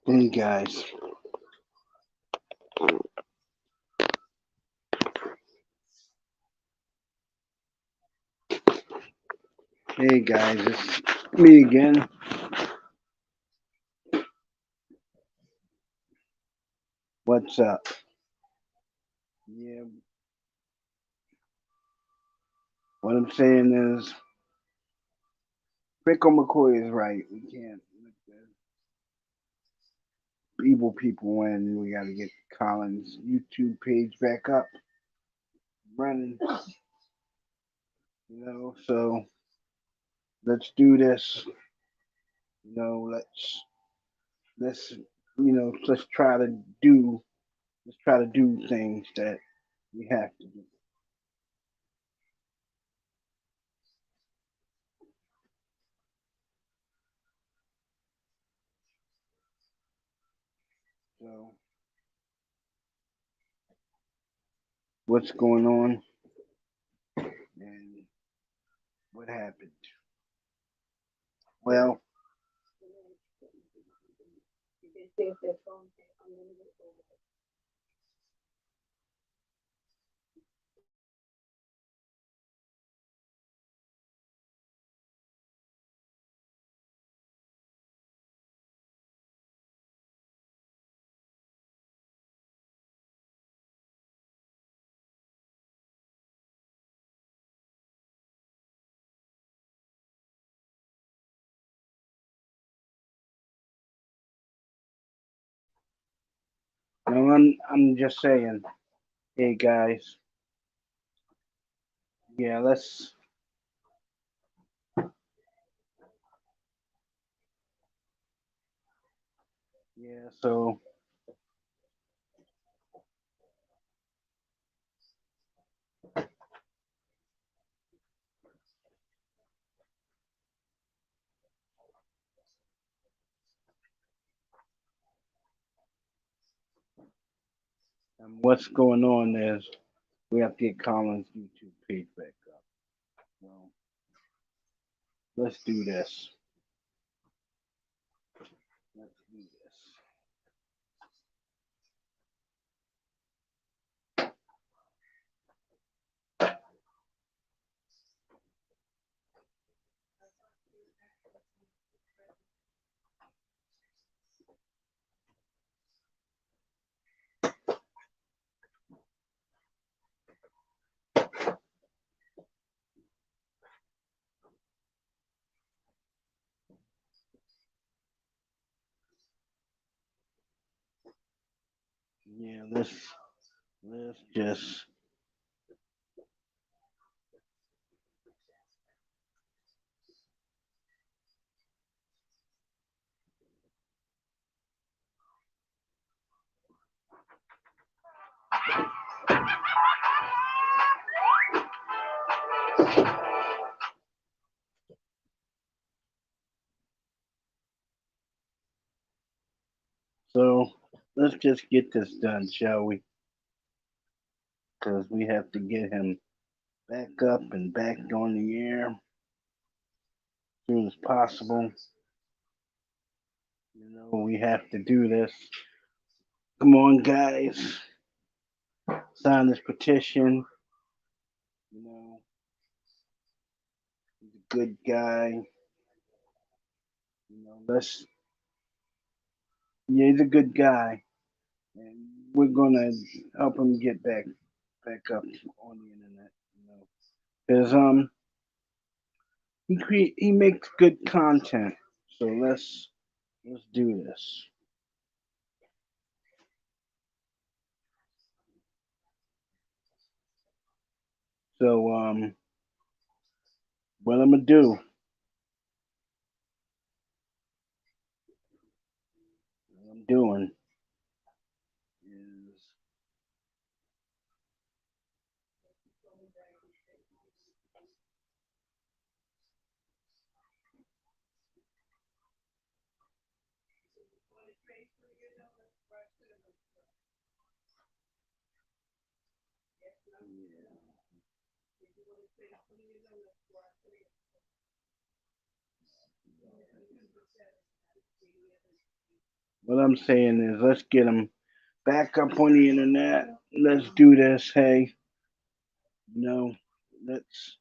Hey guys, hey guys, it's me again. What's up? Yeah, what I'm saying is, Pickle McCoy is right. We can't let the evil people win. We got to get Colin's YouTube page back up, running. So let's do this. You know, let's let's try to do things that we have to do. So what's going on and what happened? Well, no, I'm just saying. Hey guys, yeah, yeah. So what's going on is we have to get Colin's YouTube page back up. Well, let's do this. Let's do this. Yeah, let's just so let's just get this done, shall we? Because we have to get him back up and back on the air as soon as possible. We have to do this. Come on, guys, sign this petition. You know, he's a good guy. Let's Yeah, he's a good guy, and we're gonna help him get back up on the internet. Because he makes good content. So let's do this. So what I'm gonna do? What I'm doing is What I'm saying is, let's get him back up on the internet. Let's do this. Hey, no, let's.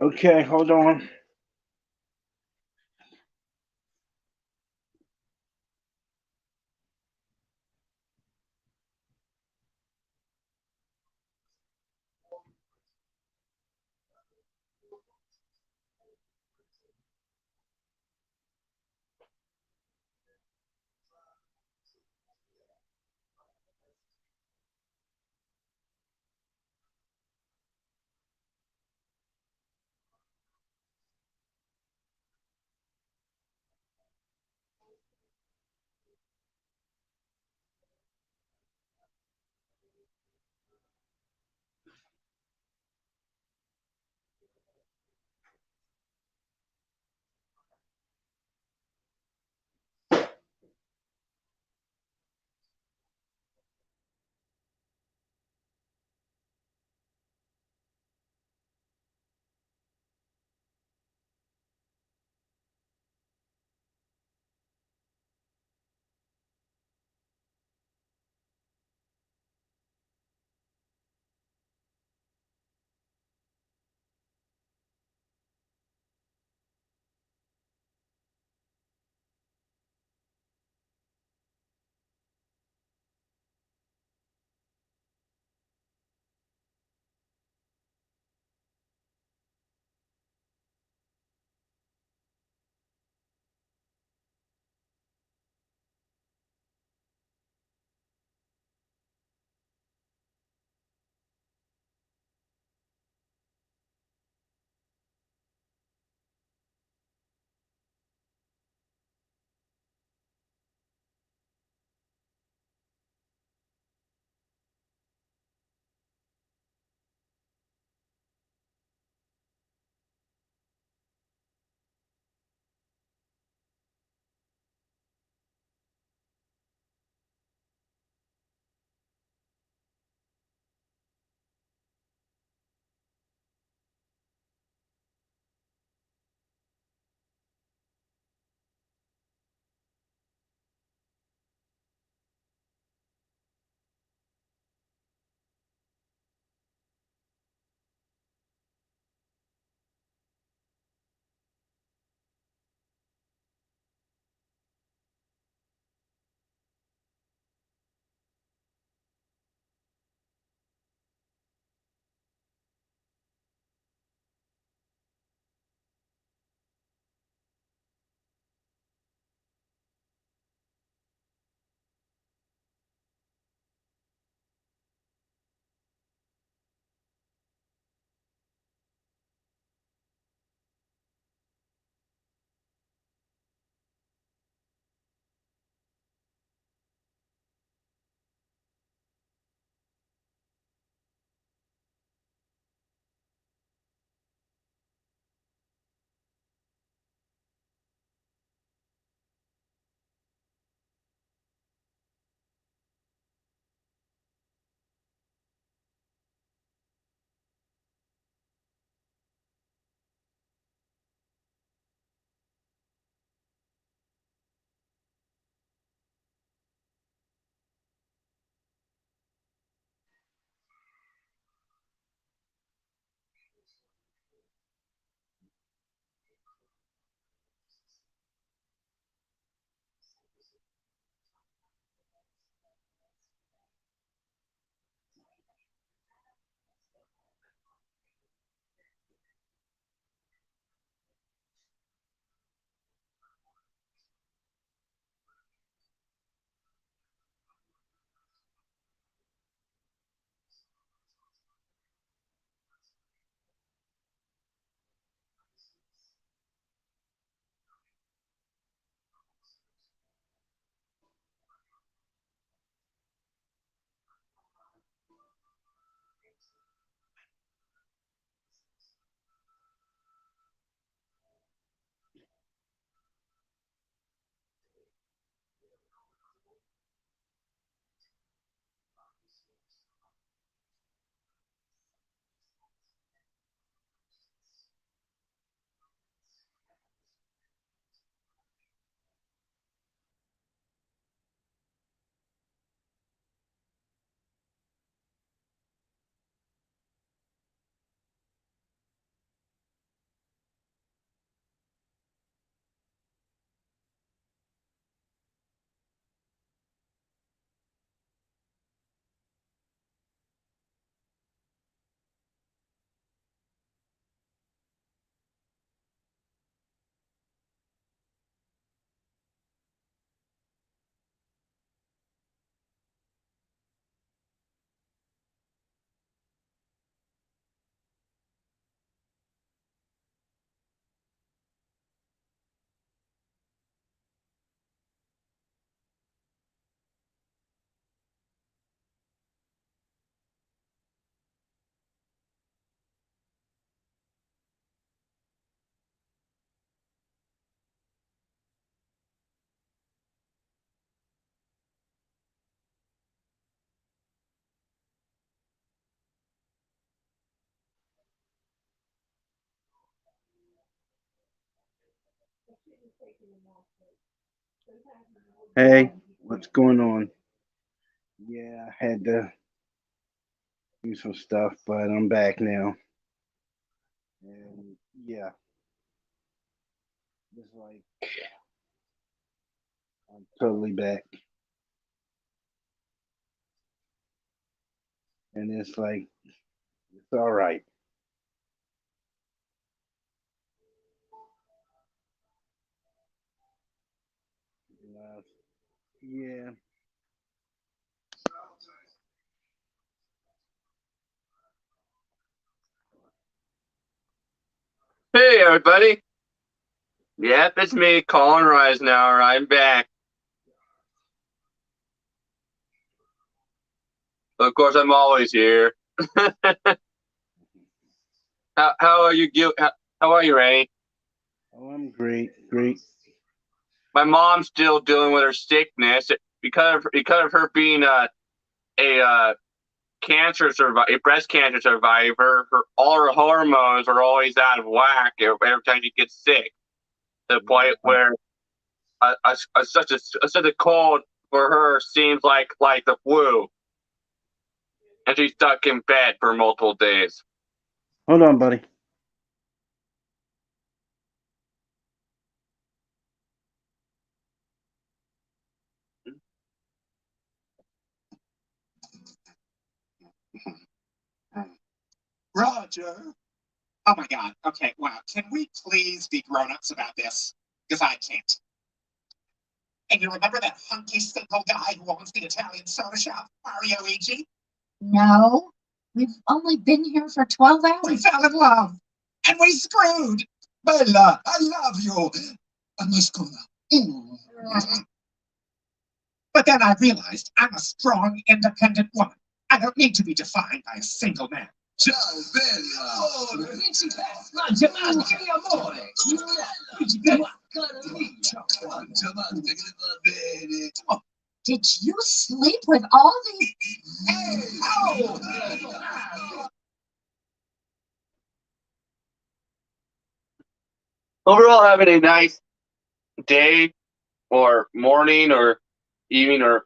Okay, hold on. Hey, what's going on? Yeah, I had to do some stuff, but I'm back now. And yeah, it's like I'm totally back. And it's like, it's all right. Uh, yeah. Hey everybody. Yep, it's me, Colin Risenauer. I'm back. Of course, I'm always here. How are you, how are you, Randy? Oh, I'm great, great. My mom's still dealing with her sickness because of her being a a breast cancer survivor. All her hormones are always out of whack every time she gets sick. To the point Uh, where such a cold for her seems like the flu, and she's stuck in bed for multiple days. Hold on, buddy. Roger. Oh my God. Okay, wow. Can we please be grown-ups about this? Because I can't. And you remember that hunky simple guy who owns the Italian soda shop, Mario Luigi? No, we've only been here for 12 We hours. fell in love. And we screwed. Bella, I love you. Muscula. But then I realized I'm a strong, independent woman. I don't need to be defined by a single man. Ciao, bella! Oh, amore! Did you sleep with all these? Overall, having a nice day or morning or evening or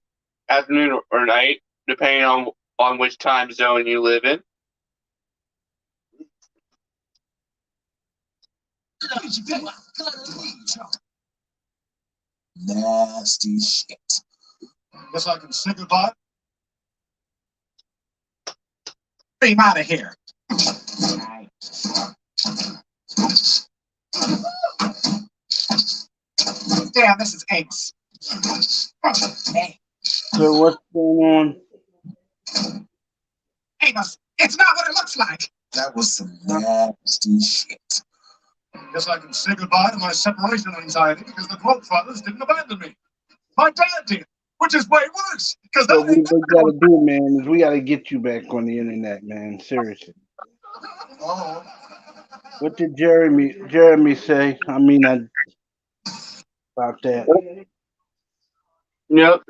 afternoon or night, depending on which time zone you live in. Nasty shit. Guess I can say goodbye. Beam out of here. Damn, this is Amos. Hey, So what's going Amos, it's not what it looks like. That was some nasty shit. Guess I can say goodbye to my separation anxiety because the Globetrotters didn't abandon me. My dad did, which is way worse because on? What that we ain't gotta do, man, is we gotta get you back on the internet, man. Seriously. Oh, What did Jeremy say? I mean, about that. Yep.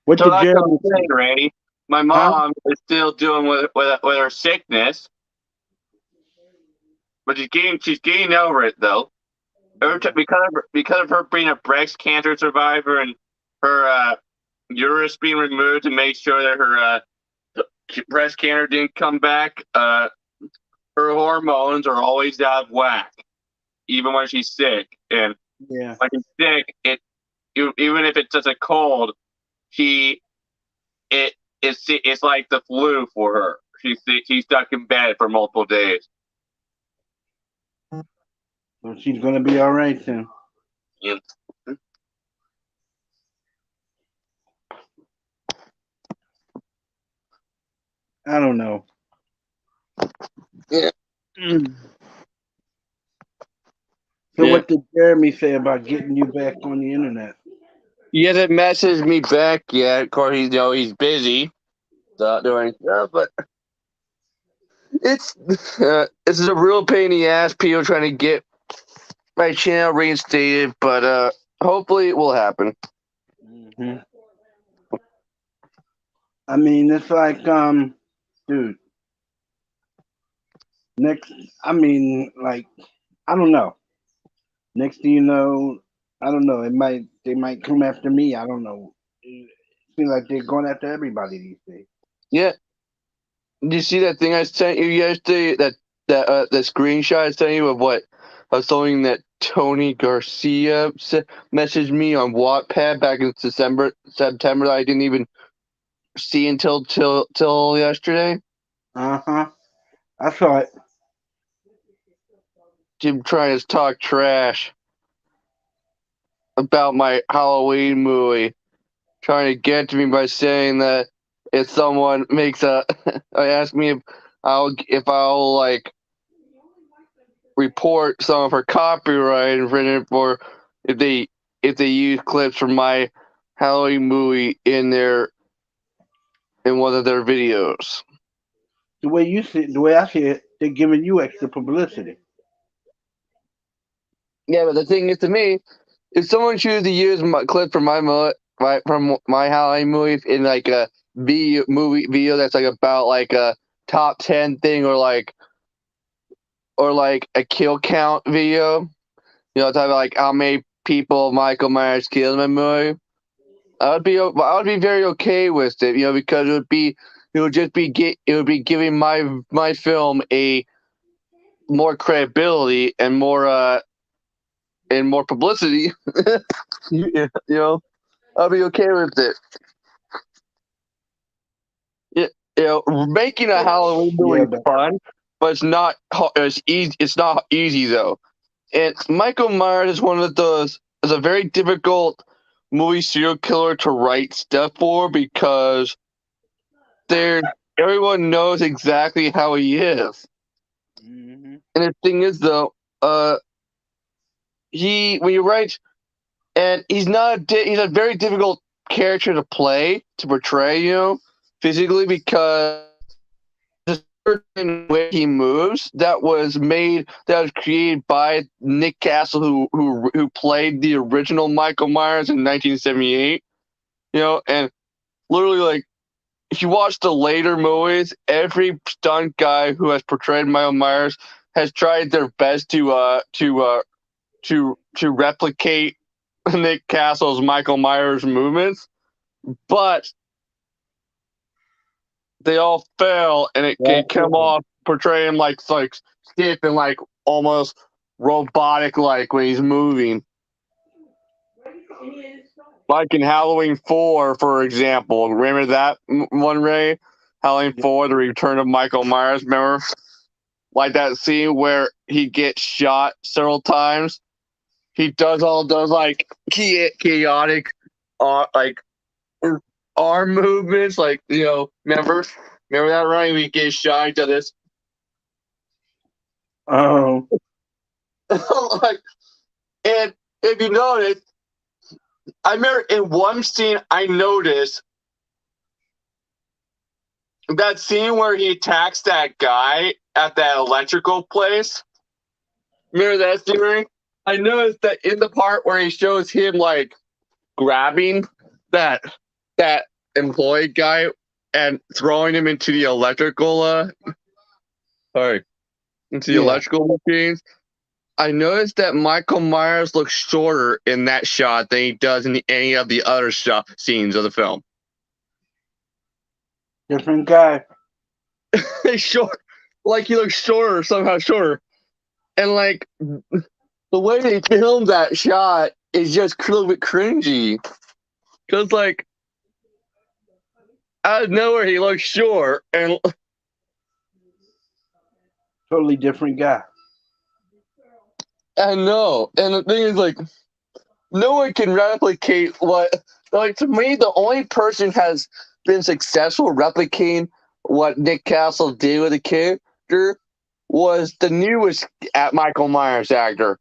What So did like I was Jeremy saying, say? Randy, my Huh? mom is still dealing with her sickness, but she's getting over it though. Because of her being a breast cancer survivor and her uterus being removed to make sure that her breast cancer didn't come back. Her hormones are always out of whack, even when she's sick. And Yeah. when she's sick, even if it's just a cold, she it's like the flu for her. She's stuck in bed for multiple days. So she's gonna be all right then. Yeah. I don't know. Yeah. Mm. So Yeah. what did Jeremy say about getting you back on the internet? He hasn't messaged me back yet. Of course, he's busy doing stuff, but it's a real pain in the ass. People trying to get my channel reinstated, but hopefully it will happen. Hmm. I mean, it's like, dude, Next, I mean, like, I don't know. Next thing you know, I don't know. They might come after me. I don't know. It seems like they're going after everybody these days. Yeah. Did you see that thing I sent you yesterday? That screenshot I sent you of what of something that Tony Garcia messaged me on Wattpad back in September that I didn't even see until till yesterday. Uh-huh. I saw it. Jim trying to talk trash about my Halloween movie, trying to get to me by saying that if someone makes I ask me if I'll like report some of her copyright infringement for if they use clips from my Halloween movie in one of their videos. The way you see it, the way I see it, they're giving you extra publicity. Yeah, but the thing is, to me, if someone chooses to use my clip from from my Halloween movie in like a movie video that's like about like a top 10 thing or like a kill count video, talking about like how many people Michael Myers killed in my movie, I would be very okay with it, because it would be giving my film a more credibility and more publicity. I'll be okay with it. Yeah, making a Halloween movie Yeah, is but fun, but it's not it's easy. It's not easy though. And Michael Myers is one of those. Is a very difficult movie serial killer to write stuff for because there everyone knows exactly how he is. hmm And the thing is though, he when you write and he's a very difficult character to portray, physically because the certain way he moves that was created by Nick Castle who played the original Michael Myers in 1978, and literally like if you watch the later movies, every stunt guy who has portrayed Michael Myers has tried their best to replicate Nick Castle's Michael Myers movements, but they all fail, and it come off portraying him like stiff and like almost robotic, like when he's moving. Like in Halloween 4, for example, remember that one, Ray? Halloween 4, The Return of Michael Myers. Remember, like that scene where he gets shot several times. He does all those like chaotic, like arm movements, like remember that, right? We get shot to this. Oh, Like, and if you notice, I remember in one scene I noticed that scene where he attacks that guy at that electrical place. Remember that scene, Ray? I noticed that in the part where he shows him like grabbing that employee guy and throwing him into the electrical into the Yeah. electrical machines. I noticed that Michael Myers looks shorter in that shot than he does in any of the other scenes of the film. different guy. He's short, like he looks shorter, somehow shorter, and like the way they filmed that shot is just a little bit cringy. Cause like out of nowhere he looks short, and Totally different guy. I know. And the thing is, like, no one can replicate what. Like, to me, the only person has been successful replicating what Nick Castle did with the character was the newest Michael Myers actor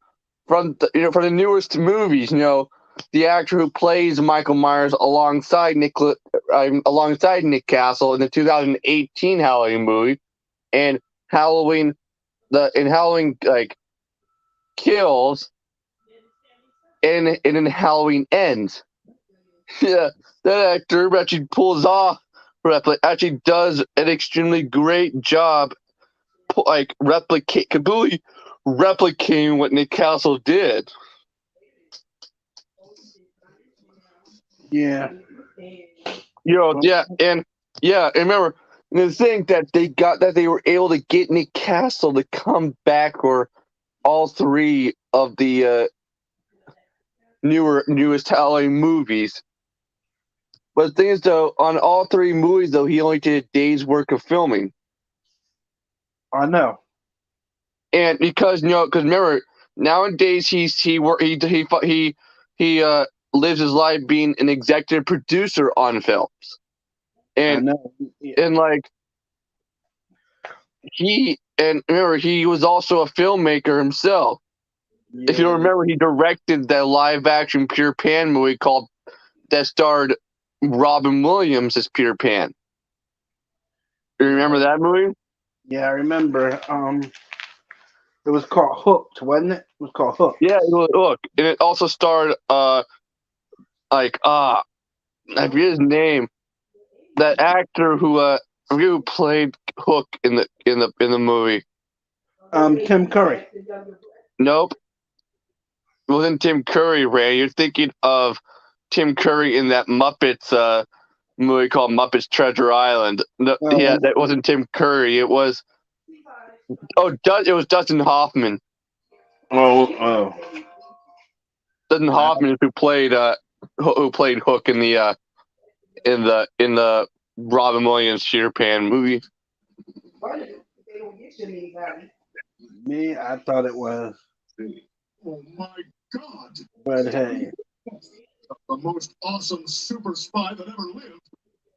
from from the newest movies. The actor who plays Michael Myers alongside Nick Castle in the 2018 Halloween movie and Halloween like Kills and in Halloween Ends. Yeah, that actor actually pulls off actually does an extremely great job completely replicating what Nick Castle did. Yeah. And remember the thing that they were able to get Nick Castle to come back for all three of the newest Halloween movies. But the thing is, though, on all three movies, though, he only did a day's work of filming. I know. And because remember, nowadays he lives his life being an executive producer on films, I and know. Yeah. and like remember he was also a filmmaker himself. If you don't remember, he directed that live action Peter Pan movie that starred Robin Williams as Peter Pan. You remember that movie? Yeah, I remember. It was called Hooked, wasn't it? It was called Hooked. Yeah, it was Hook, and it also starred I forget his name. That actor who I forget who played Hook in the movie. Tim Curry. Nope, it wasn't Tim Curry. Ray, you're thinking of Tim Curry in that Muppets movie called Muppets Treasure Island. No, yeah, that wasn't Tim Curry. It was it was Dustin Hoffman. Oh. Dustin Hoffman who played Hook in the Robin Williams Peter Pan movie. Me, I thought it was. Oh my God! But hey, The most awesome super spy that ever lived.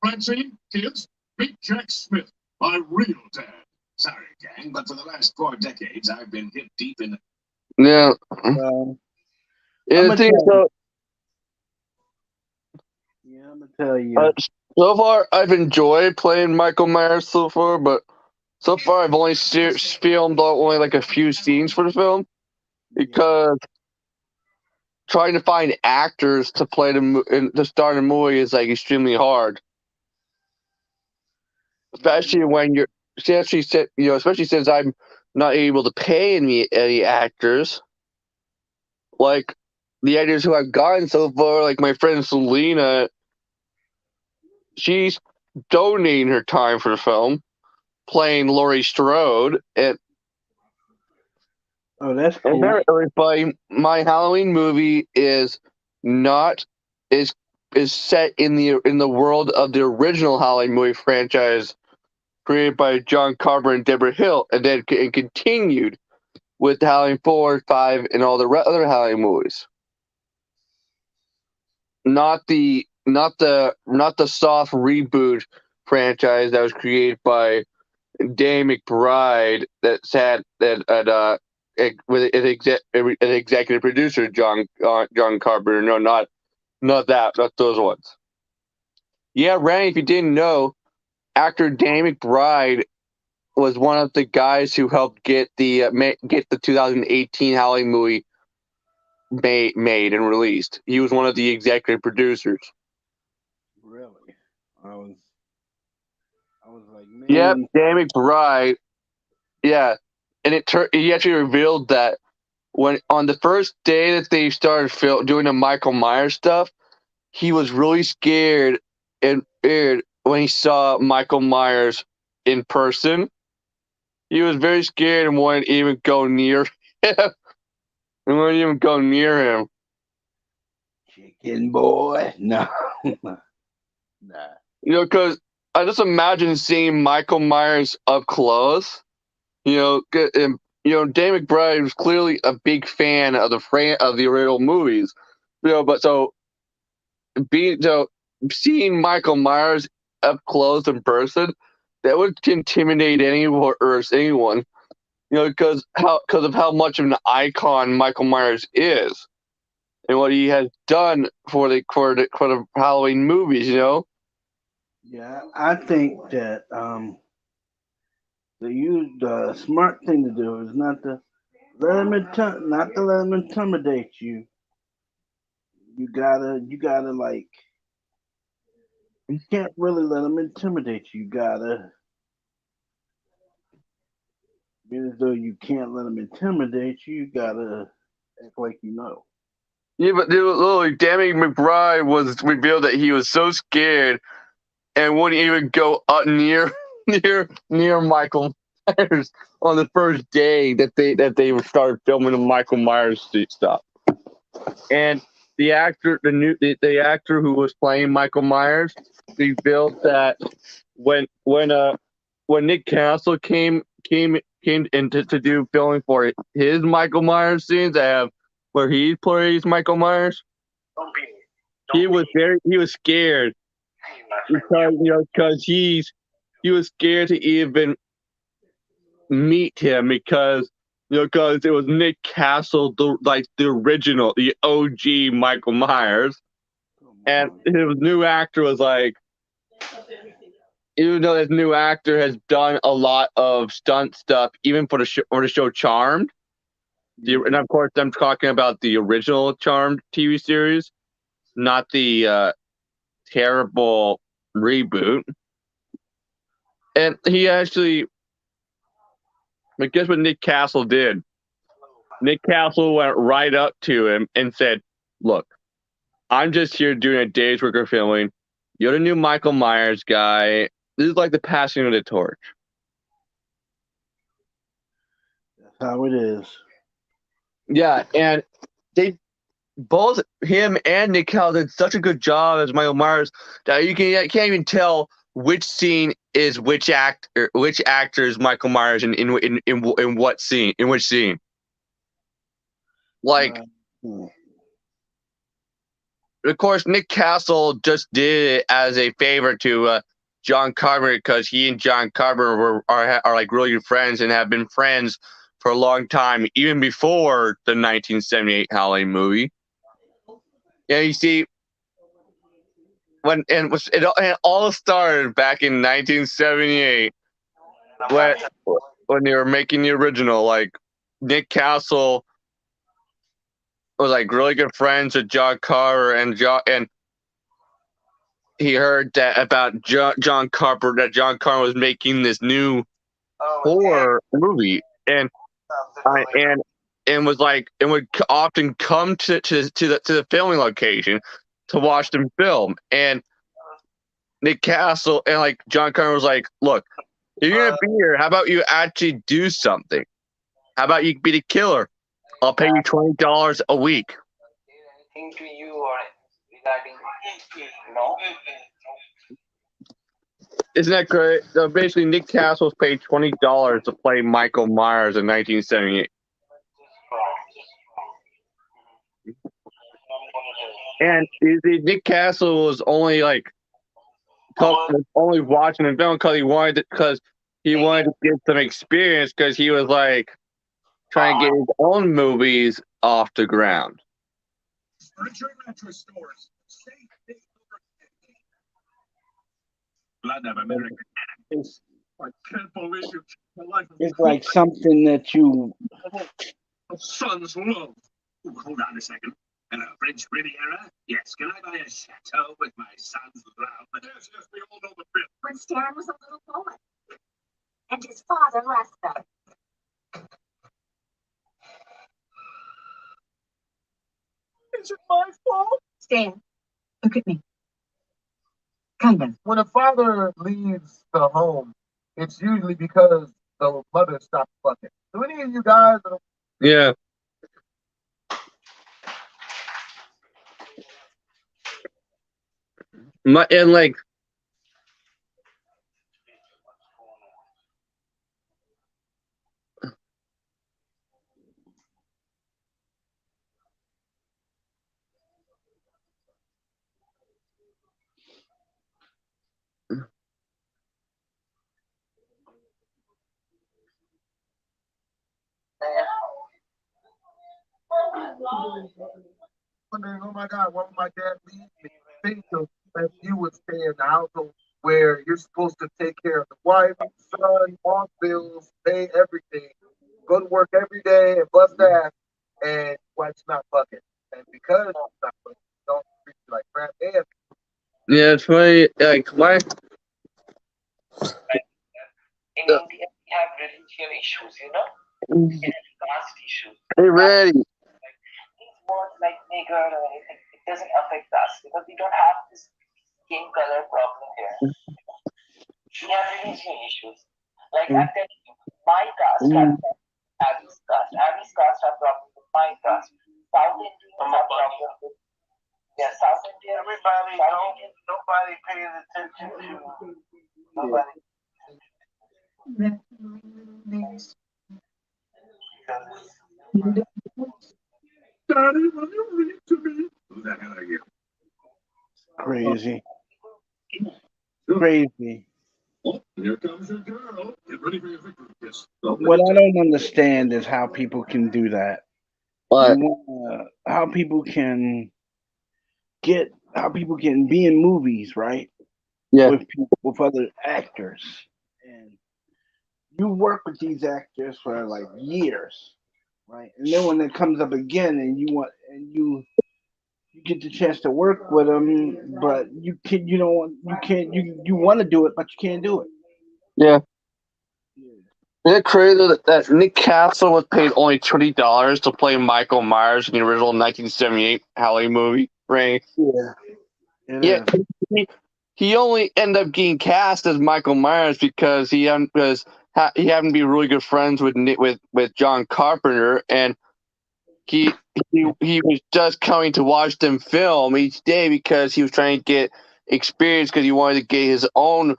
Francine, kids, meet Jack Smith, my real dad. Sorry, gang, but for the last 4 decades, I've been hip deep in. Yeah. I'm I'm gonna tell you. So far, I've enjoyed playing Michael Myers so far, but so far I've only filmed only like a few scenes for the film because trying to find actors to play to star in a movie is like extremely hard, especially when especially since I'm not able to pay any actors. Like the actors who I've gotten so far, like my friend Selena, she's donating her time for the film, playing Laurie Strode, and that's cool. everybody, my Halloween movie is set in the world of the original Halloween movie franchise created by John Carpenter and Deborah Hill, and then continued with Halloween 4, 5, and all the other Halloween movies. Not the soft reboot franchise that was created by Danny McBride with an executive producer John Carpenter. No, not those ones. Yeah, Randy, if you didn't know, actor Danny McBride was one of the guys who helped get the 2018 Halloween movie made and released. He was one of the executive producers. Really? I was like, man. Yeah, Danny McBride. Yeah, and he actually revealed that when on the first day that they started doing the Michael Myers stuff, he was really scared and when he saw Michael Myers in person. He was very scared and wouldn't even go near him. Chicken boy? No. Nah. Because I just imagine seeing Michael Myers up close. Danny McBride was clearly a big fan of the original movies. But seeing Michael Myers up close in person, that would intimidate anyone. Because of how much of an icon Michael Myers is, and what he has done for the Halloween movies. Yeah, I think that the smart thing to do is not to let him intimidate you. You gotta like, you can't really let him intimidate you. You gotta Even though you can't let them intimidate you, you gotta act like you know. Yeah, but literally, Danny McBride was revealed that he was so scared and wouldn't even go up near near Michael Myers on the first day that they started filming the Michael Myers stuff. And the actor, the actor who was playing Michael Myers, revealed that when Nick Castle came in to do filming for his Michael Myers scenes, where he plays Michael Myers, he was scared because he was scared to even meet him because it was Nick Castle, the original, the OG Michael Myers, and his new actor was like, even though this new actor has done a lot of stunt stuff, even for the show Charmed, and of course I'm talking about the original Charmed TV series, not the terrible reboot. And he actually, but guess what Nick Castle did? Nick Castle went right up to him and said, "Look, I'm just here doing a day's work of filming. You're the new Michael Myers guy. This is like the passing of the torch." That's how it is. Yeah, and they both, him and Nick Castle, did such a good job as Michael Myers that you can't even tell which scene is which actor's Michael Myers in what scene, in which scene. Like, of course, Nick Castle just did it as a favor to John Carpenter, because he and John Carpenter are like really good friends and have been friends for a long time, even before the 1978 Halloween movie. Yeah, you see, it all started back in 1978 when they were making the original. Like, Nick Castle was like really good friends with John Carter, and he heard that about John Carpenter, that John Carpenter was making this new horror movie, and was like, and would often come to the filming location to watch them film. And Nick Castle and like John Carpenter was like, "Look, if you're gonna be here, how about you actually do something? How about you be the killer? I'll pay you $20 a week." Anything to you or regarding no? Isn't that great? So basically, Nick Castle was paid $20 to play Michael Myers in 1978. And Nick Castle was only only watching the film because he wanted to get some experience, because he was like trying to get his own movies off the ground. Furniture and mattress stores. Blood of America. It's, I can't believe you took the life of it's like something that you. a son's love. Ooh, hold on a second. French Riviera? Yes. Can I buy a chateau with my son's love? Yes, we all know the bill. When Stan was a little boy. And his father left them. Is it my fault? Stan, look at me. Kind of. When a father leaves the home, it's usually because the mother stopped fucking. Do any of you guys? Yeah. And like, Wondering, oh my God, why would my dad leave me? Think of if you would stay in the household where you're supposed to take care of the wife, son, all bills, pay everything, go to work every day and bust ass, and wife's not fucking. And because she's not fucking, don't treat you like crap. And yeah, it's funny. Like, my In India, we have religion. racial issues, caste issues. Hey, Randy. Like these words like nigger or anything, it doesn't affect us because we don't have this skin color problem here. We have religion issues. Like I'm telling you, my caste has Abby's caste. Abby's caste have problem with my caste. South Indians have problem with South Indians. Nobody pays attention to nobody Daddy, will you read to me? Who the hell are you? Crazy. Crazy. Oh, here comes your girl. Get ready for your victory kiss. What I don't understand is how people can do that. What? How people can be in movies, right? Yeah. With other actors, and you work with these actors for like years, right? And then when it comes up again, and you get the chance to work with them, but you want to do it, but you can't do it. Yeah. Isn't it crazy that Nick Castle was paid only $20 to play Michael Myers in the original 1978 Halloween movie? Right? Yeah, it Yeah. is. He only ended up getting cast as Michael Myers because he happened to be really good friends with John Carpenter, and he was just coming to watch them film each day because he was trying to get experience because he wanted to get his own.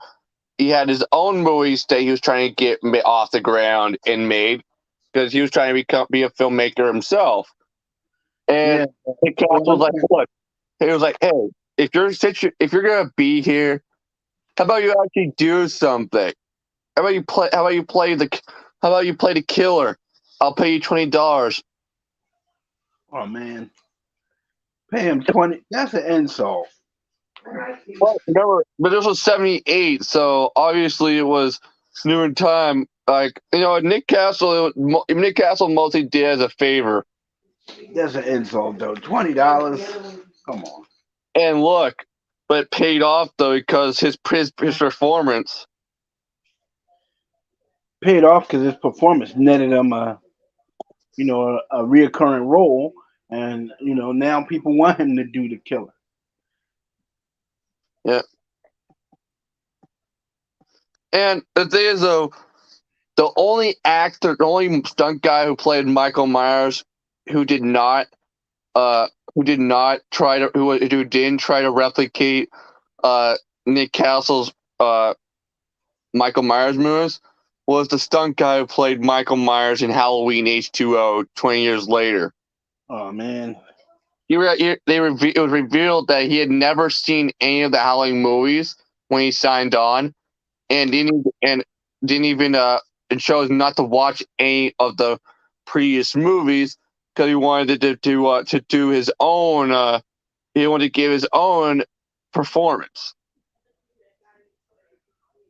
He had his own movies that he was trying to get off the ground and made because he was trying to be a filmmaker himself. And Nick Castle was like, "Look," he was like, "Hey, if you're gonna be here, how about you actually do something? How about you play the killer? I'll pay you $20." Oh man, pay him 20. That's an insult. Well, remember, but this was '78, so obviously it was new in time. Like Nick Castle mostly did as a favor. That's an insult, though. $20. Come on. And look, but it paid off though because his performance. Paid off because his performance netted him a reoccurring role, and now people want him to do the killer. Yeah. And the thing is though, the only stunt guy who played Michael Myers who didn't try to replicate Nick Castle's Michael Myers moves was the stunt guy who played Michael Myers in Halloween H2O 20 years later. Oh man. It was revealed that he had never seen any of the Halloween movies when he signed on, and didn't even and chose not to watch any of the previous movies because he wanted to do his own. He wanted to give his own performance.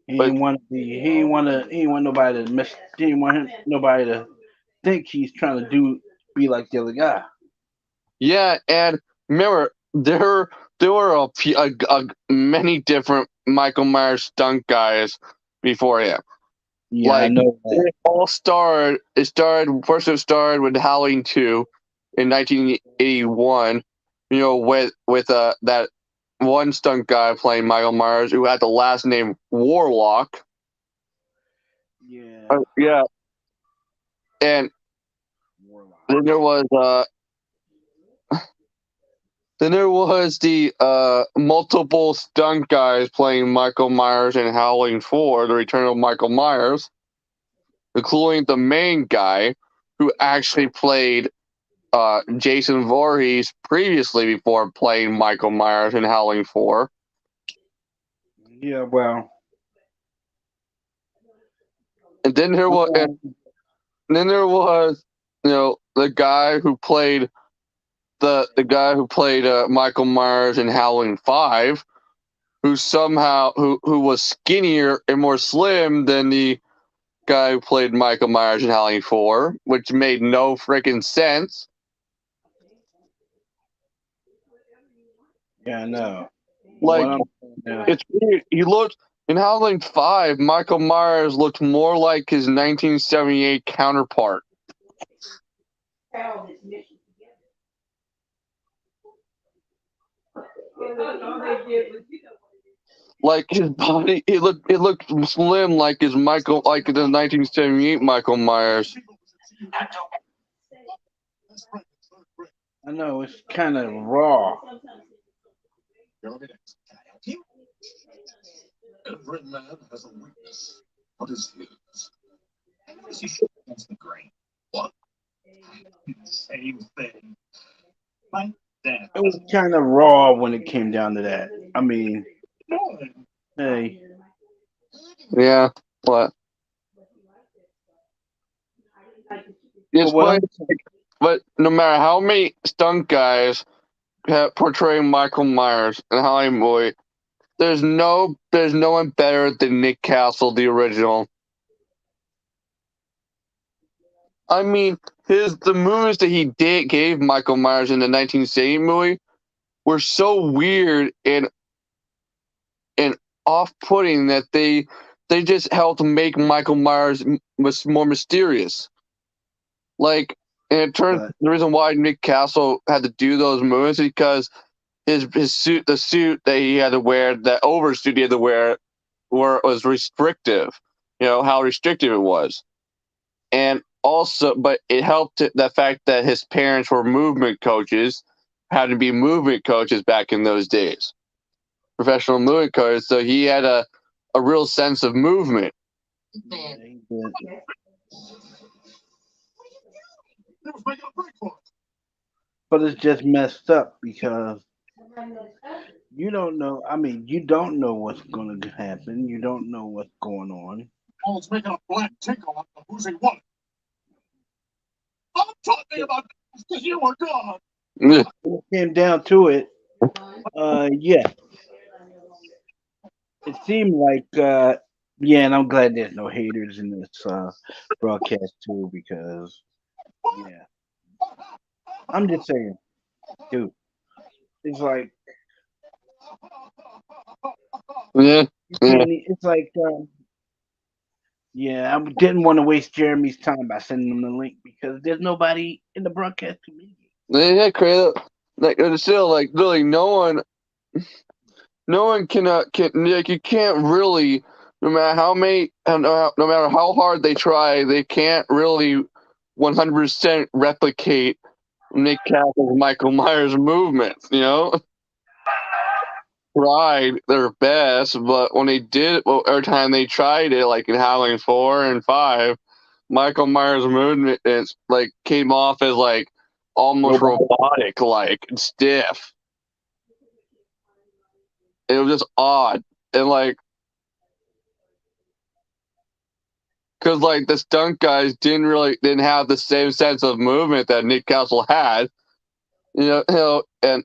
He didn't want nobody to miss. He didn't want nobody to think he's trying to be like the other guy. Yeah, and remember there were many different Michael Myers stunt guys before him. Yeah, I know that. It started with Halloween 2 in 1981. With that one stunt guy playing Michael Myers who had the last name Warlock. Yeah. Yeah. And Warlock. then there was the multiple stunt guys playing Michael Myers in Halloween 4, The Return of Michael Myers, including the main guy who actually played Jason Voorhees previously before playing Michael Myers in Halloween 4. Yeah, well. And then there was the guy who played Michael Myers in Halloween 5, who was skinnier and more slim than the guy who played Michael Myers in Halloween 4, which made no freaking sense. Yeah, I know. Like, it's weird. In Halloween 5, Michael Myers looked more like his 1978 counterpart. Like his body, it looked slim like the 1978 Michael Myers. I know it's kind of raw. Every man has a weakness. What is his? Is he against the grain? What? Same thing. My dad. It was kind of raw when it came down to that. I mean, hey, Yeah, what? It's but what funny, I'm but no matter how many stunt guys have portraying Michael Myers in Hollywood, there's no one better than Nick Castle, the original. I mean, the movies that he gave Michael Myers in the 1970 movie were so weird and off-putting that they just helped make Michael Myers more mysterious. Like, and it turns But- the reason why Nick Castle had to do those movies is because his suit, the suit that he had to wear, that oversuit he had to wear, was restrictive. You know how restrictive it was, and also, but it helped the fact that his parents were movement coaches, had to be movement coaches back in those days, professional movement coaches. So he had a real sense of movement. yeah, he did. He was making a break for it. But it's just messed up because you don't know. I mean, you don't know what's going to happen. You don't know what's going on. I was making a black tickle on the losing one. I'm talking about this because you were gone. When it came down to it, yeah, it seemed like, yeah, and I'm glad there's no haters in this broadcast too because, yeah, I'm just saying, dude, it's like, Yeah, you can't, it's like, yeah, I didn't want to waste Jeremy's time by sending him the link because there's nobody in the broadcast community. yeah, crazy. Like, it's still like really no one can like, you can't really, no matter how many, no matter how hard they try, they can't really 100% replicate Nick Castle's Michael Myers movements. You know, tried their best, but when they did, well, every time they tried it, like in Halloween 4 and 5, Michael Myers' movements like came off as like almost robotic, like and stiff. It was just odd, and like, because like the stunt guys didn't have the same sense of movement that Nick Castle had, and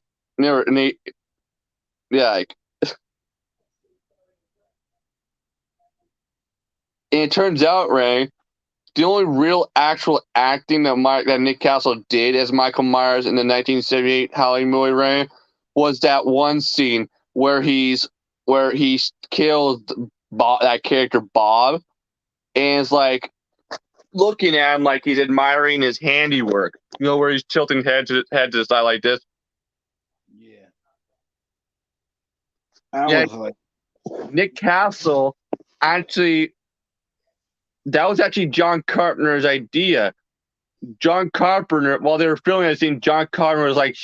yeah, like, and it turns out, Ray, the only real actual acting that Nick Castle did as Michael Myers in the 1978 Halloween movie, Ray, was that one scene where he killed that character Bob, and is like looking at him like he's admiring his handiwork. You know, where he's tilting head to the side like this. Yeah. I Yeah. was like, Nick Castle actually, that was actually John Carpenter's idea. John Carpenter, while they were filming that scene, John Carpenter was like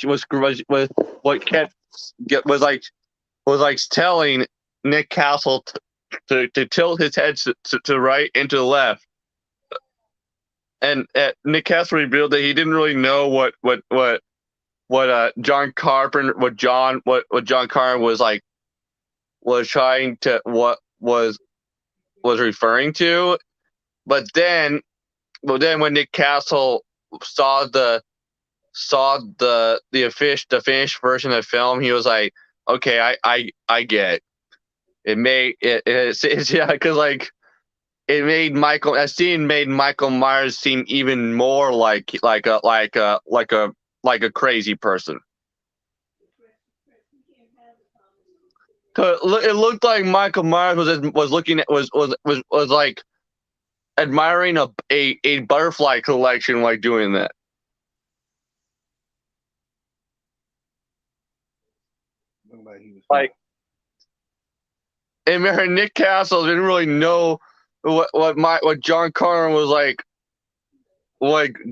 telling Nick Castle to tilt his head to right and to the left. And Nick Castle revealed that he didn't really know what John Carpenter was referring to. But then when Nick Castle saw the finished version of the film, he was like, okay, I get it. It's yeah, because like it made that scene made Michael Myers seem even more like a crazy person. 'Cause it looked like Michael Myers was looking at was like admiring a butterfly collection while doing that. Looked like he was Like, and Nick Castle didn't really know what John Connor was like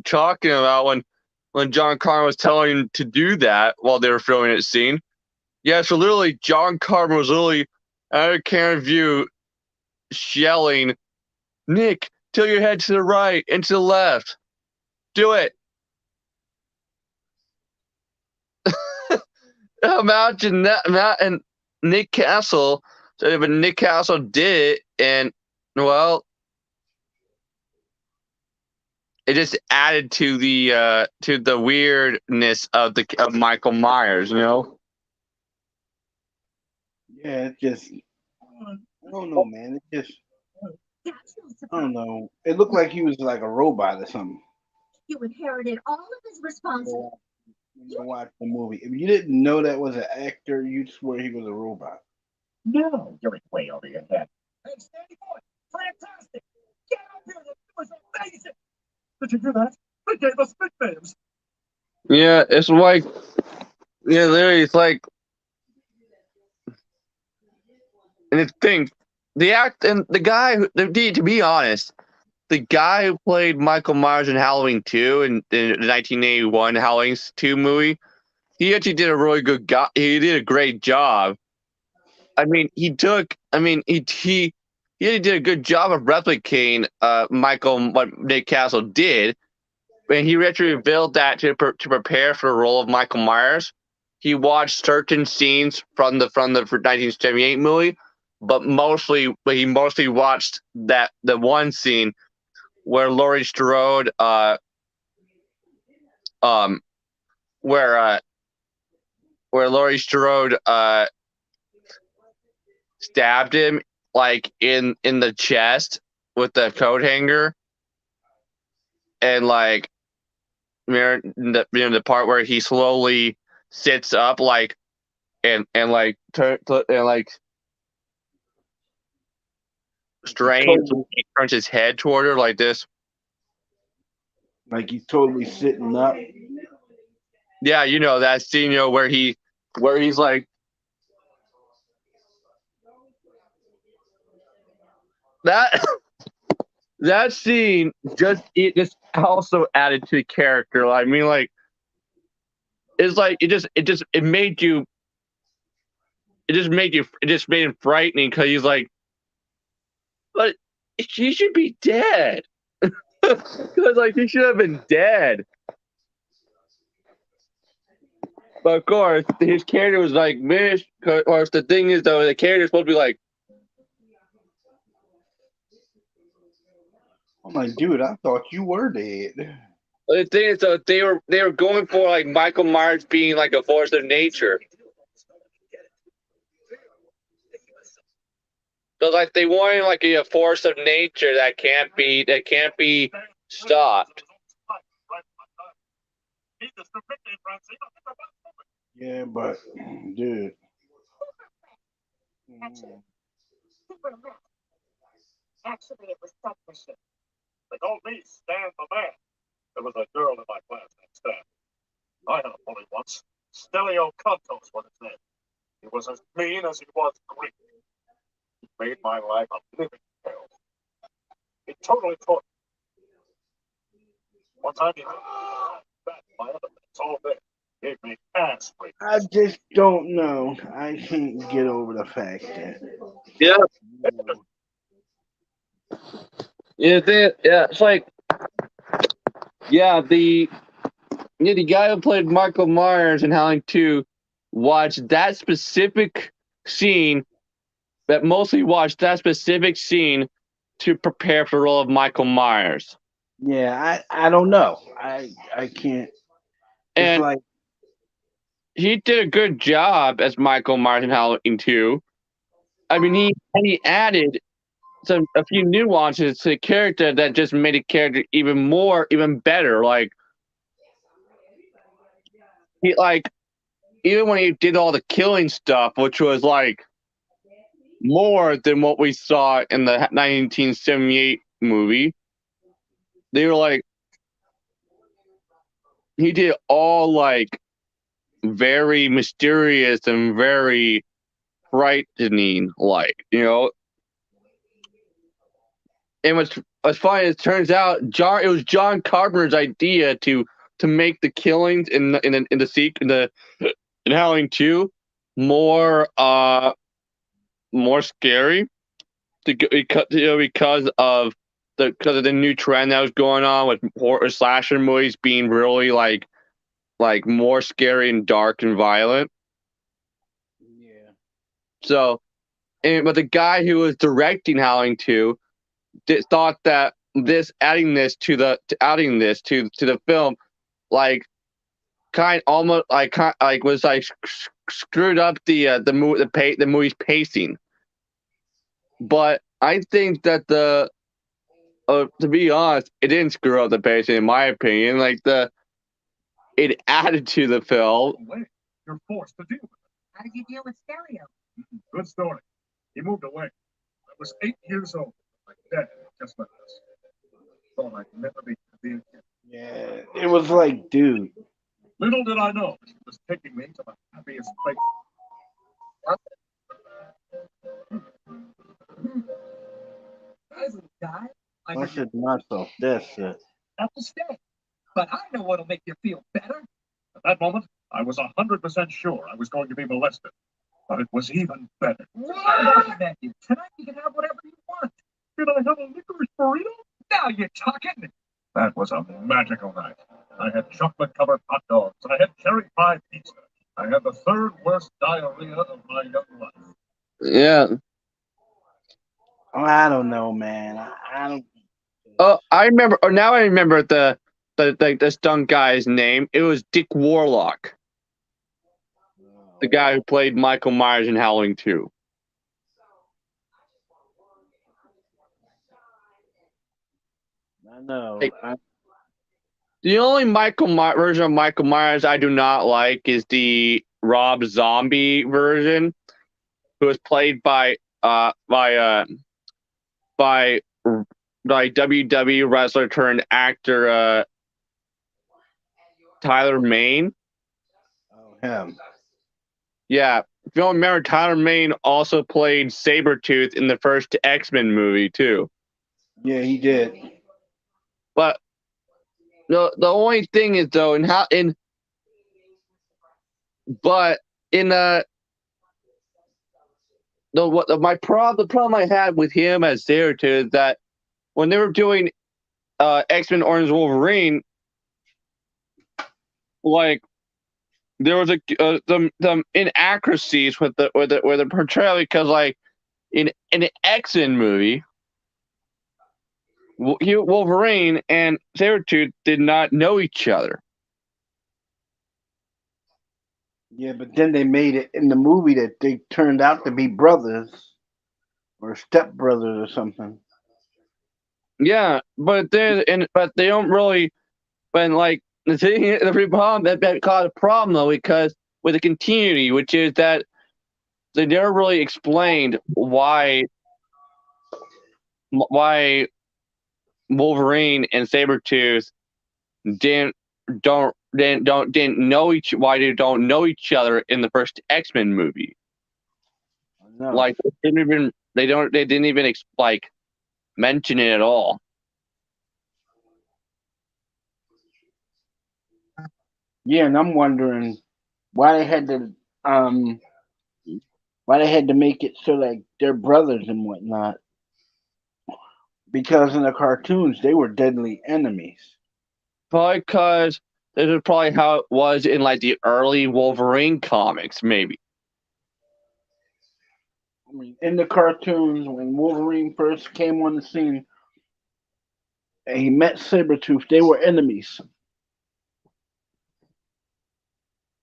talking about when John Connor was telling him to do that while they were filming that scene. Yeah, so literally John Connor was literally out of camera view yelling, "Nick, tilt your head to the right and to the left. Do it." Imagine that, and Nick Castle. So, but Nick Castle did it, and well, it just added to the weirdness of Michael Myers. Yeah, it just I don't know, man. It just I don't know. It looked like he was like a robot or something. You inherited all of his responsibilities. When you watch the movie, if you didn't know that was an actor, you'd swear he was a robot. No, you're way over your head. Hey, Sandy Boy, fantastic! Get up here, it was amazing! Did you hear that? They gave us nicknames. Yeah, it's like, yeah, literally, it's like, and it's thing, the act and the guy, to be honest, the guy who played Michael Myers in Halloween 2 in the 1981 Halloween 2 movie, he actually did a really good he did a great job. I mean, he did a good job of replicating what Nick Castle did. When he actually revealed that to prepare for the role of Michael Myers, he watched certain scenes from the 1978 movie, but he mostly watched the one scene where Laurie Strode where Laurie Strode stabbed him like in the chest with the coat hanger, and like the part where he slowly sits up like and like strains, turns his head toward her like this. Like he's totally sitting up. Yeah, that scene, where he's like that. That scene just also added to the character. I mean, like, it's like it just made him frightening because he's like, but she should be dead. Because like he should have been dead. But of course, his character was like, "Mish." Or the thing is, though, the character is supposed to be like, I'm like, dude, I thought you were dead. the thing is, though, they were going for like Michael Myers being like a force of nature. So like they wanted like a force of nature that can't be stopped. Yeah, but dude. Actually, it was censorship. They called me Stan the Man. There was a girl in my class named Stan. I had a bully once. Stelio Contos was his name. He was as mean as he was Greek. He made my life a living hell. He totally taught me. One time he back my other mates all day. Gave me ass rape. I just don't know. I can't get over the fact that. Yeah. Yeah, it's like, yeah, the guy who played Michael Myers in Halloween 2 watched that specific scene, to prepare for the role of Michael Myers. Yeah, I don't know. I can't. And like he did a good job as Michael Myers in Halloween 2. I mean, he added a few nuances to the character that just made the character even better. Like even when he did all the killing stuff, which was like more than what we saw in the 1978 movie, they were like, he did all like very mysterious and very frightening, like, you know. And what's funny, it turns out it was John Carpenter's idea to make the killings in Howling 2 more scary because of the new trend that was going on with horror slasher movies being really like more scary and dark and violent. Yeah. So, but the guy who was directing Howling 2 thought that adding this to the film, like, was like screwed up the movie's pacing. But I think that to be honest, it didn't screw up the pacing, in my opinion. Like, it added to the film. You're forced to deal with it. How did you deal with Stereo? Good story. He moved away. I was 8 years old. My dad just like this. Thought I'd never be a kid. Yeah. It was like, dude. Little did I know he was taking me to the happiest place. Guy, I should myself. That's it. have to stay. But I know what'll make you feel better. At that moment, I was 100% sure I was going to be molested. But it was even better. Matthew, tonight you can have whatever you want. Did I have a licorice burrito? Now you're talking. That was a magical night. I had chocolate-covered hot dogs. I had cherry pie pizza. I had the third worst diarrhea of my young life. Yeah. Oh, I don't know, man. I don't. Oh, I remember. Oh, now I remember the stunt guy's name. It was Dick Warlock, the guy who played Michael Myers in Howling 2. I know. Hey. The only version of Michael Myers I do not like is the Rob Zombie version, who was played by WWE wrestler turned actor Tyler Mane. Oh, him. Yeah, if you don't remember, Tyler Mane also played Sabretooth in the first X-Men movie too. Yeah, he did. But the only thing is though, the problem I had with him as Sabretooth is that when they were doing X-Men Orange Wolverine, like, there was some inaccuracies with the portrayal, because like in an X-Men movie, Wolverine and Sabretooth did not know each other. Yeah, but then they made it in the movie that they turned out to be brothers or stepbrothers or something. Yeah, but they don't really. But like the problem that caused a problem though, because with the continuity, which is that they never really explained why Wolverine and Sabretooth didn't know each other in the first X-Men movie. No. Like, they didn't even mention it at all. Yeah, and I'm wondering why they had to make it so like they're brothers and whatnot. Because in the cartoons they were deadly enemies. Probably because this is probably how it was in like the early Wolverine comics, maybe. I mean, in the cartoons, when Wolverine first came on the scene and he met Sabretooth, they were enemies.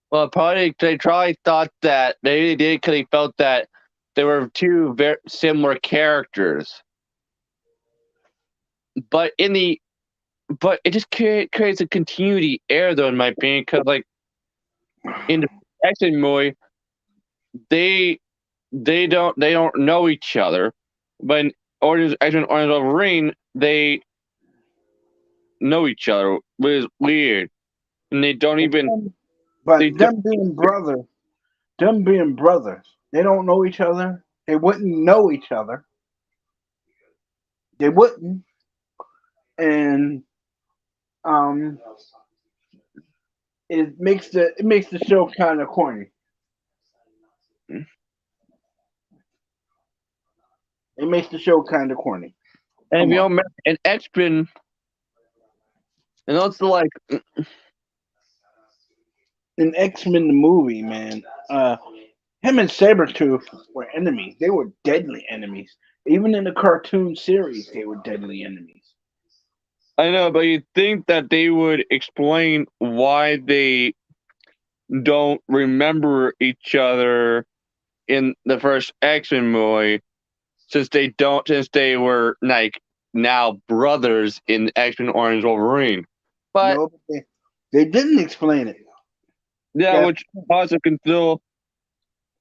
Well, probably they probably thought that they did because they felt that they were two very similar characters. But it just creates a continuity error, though, in my opinion, because like in X-Men movie, they don't know each other, but in X-Men Orange Wolverine, they know each other, which is weird, and they don't even But they don't, them being brothers, they don't know each other. They wouldn't know each other. They wouldn't, and um, it makes the show kind of corny. It makes the show kind of corny. and Come you on. know, and X-Men, and also like In X-Men the movie, man, him and Sabretooth were enemies. They were deadly enemies. Even in the cartoon series, they were deadly enemies. I know, but you think that they would explain why they don't remember each other in the first X-Men movie, since they were like now brothers in X-Men Orange Wolverine. But No, they didn't explain it. yeah, Yeah, which also can still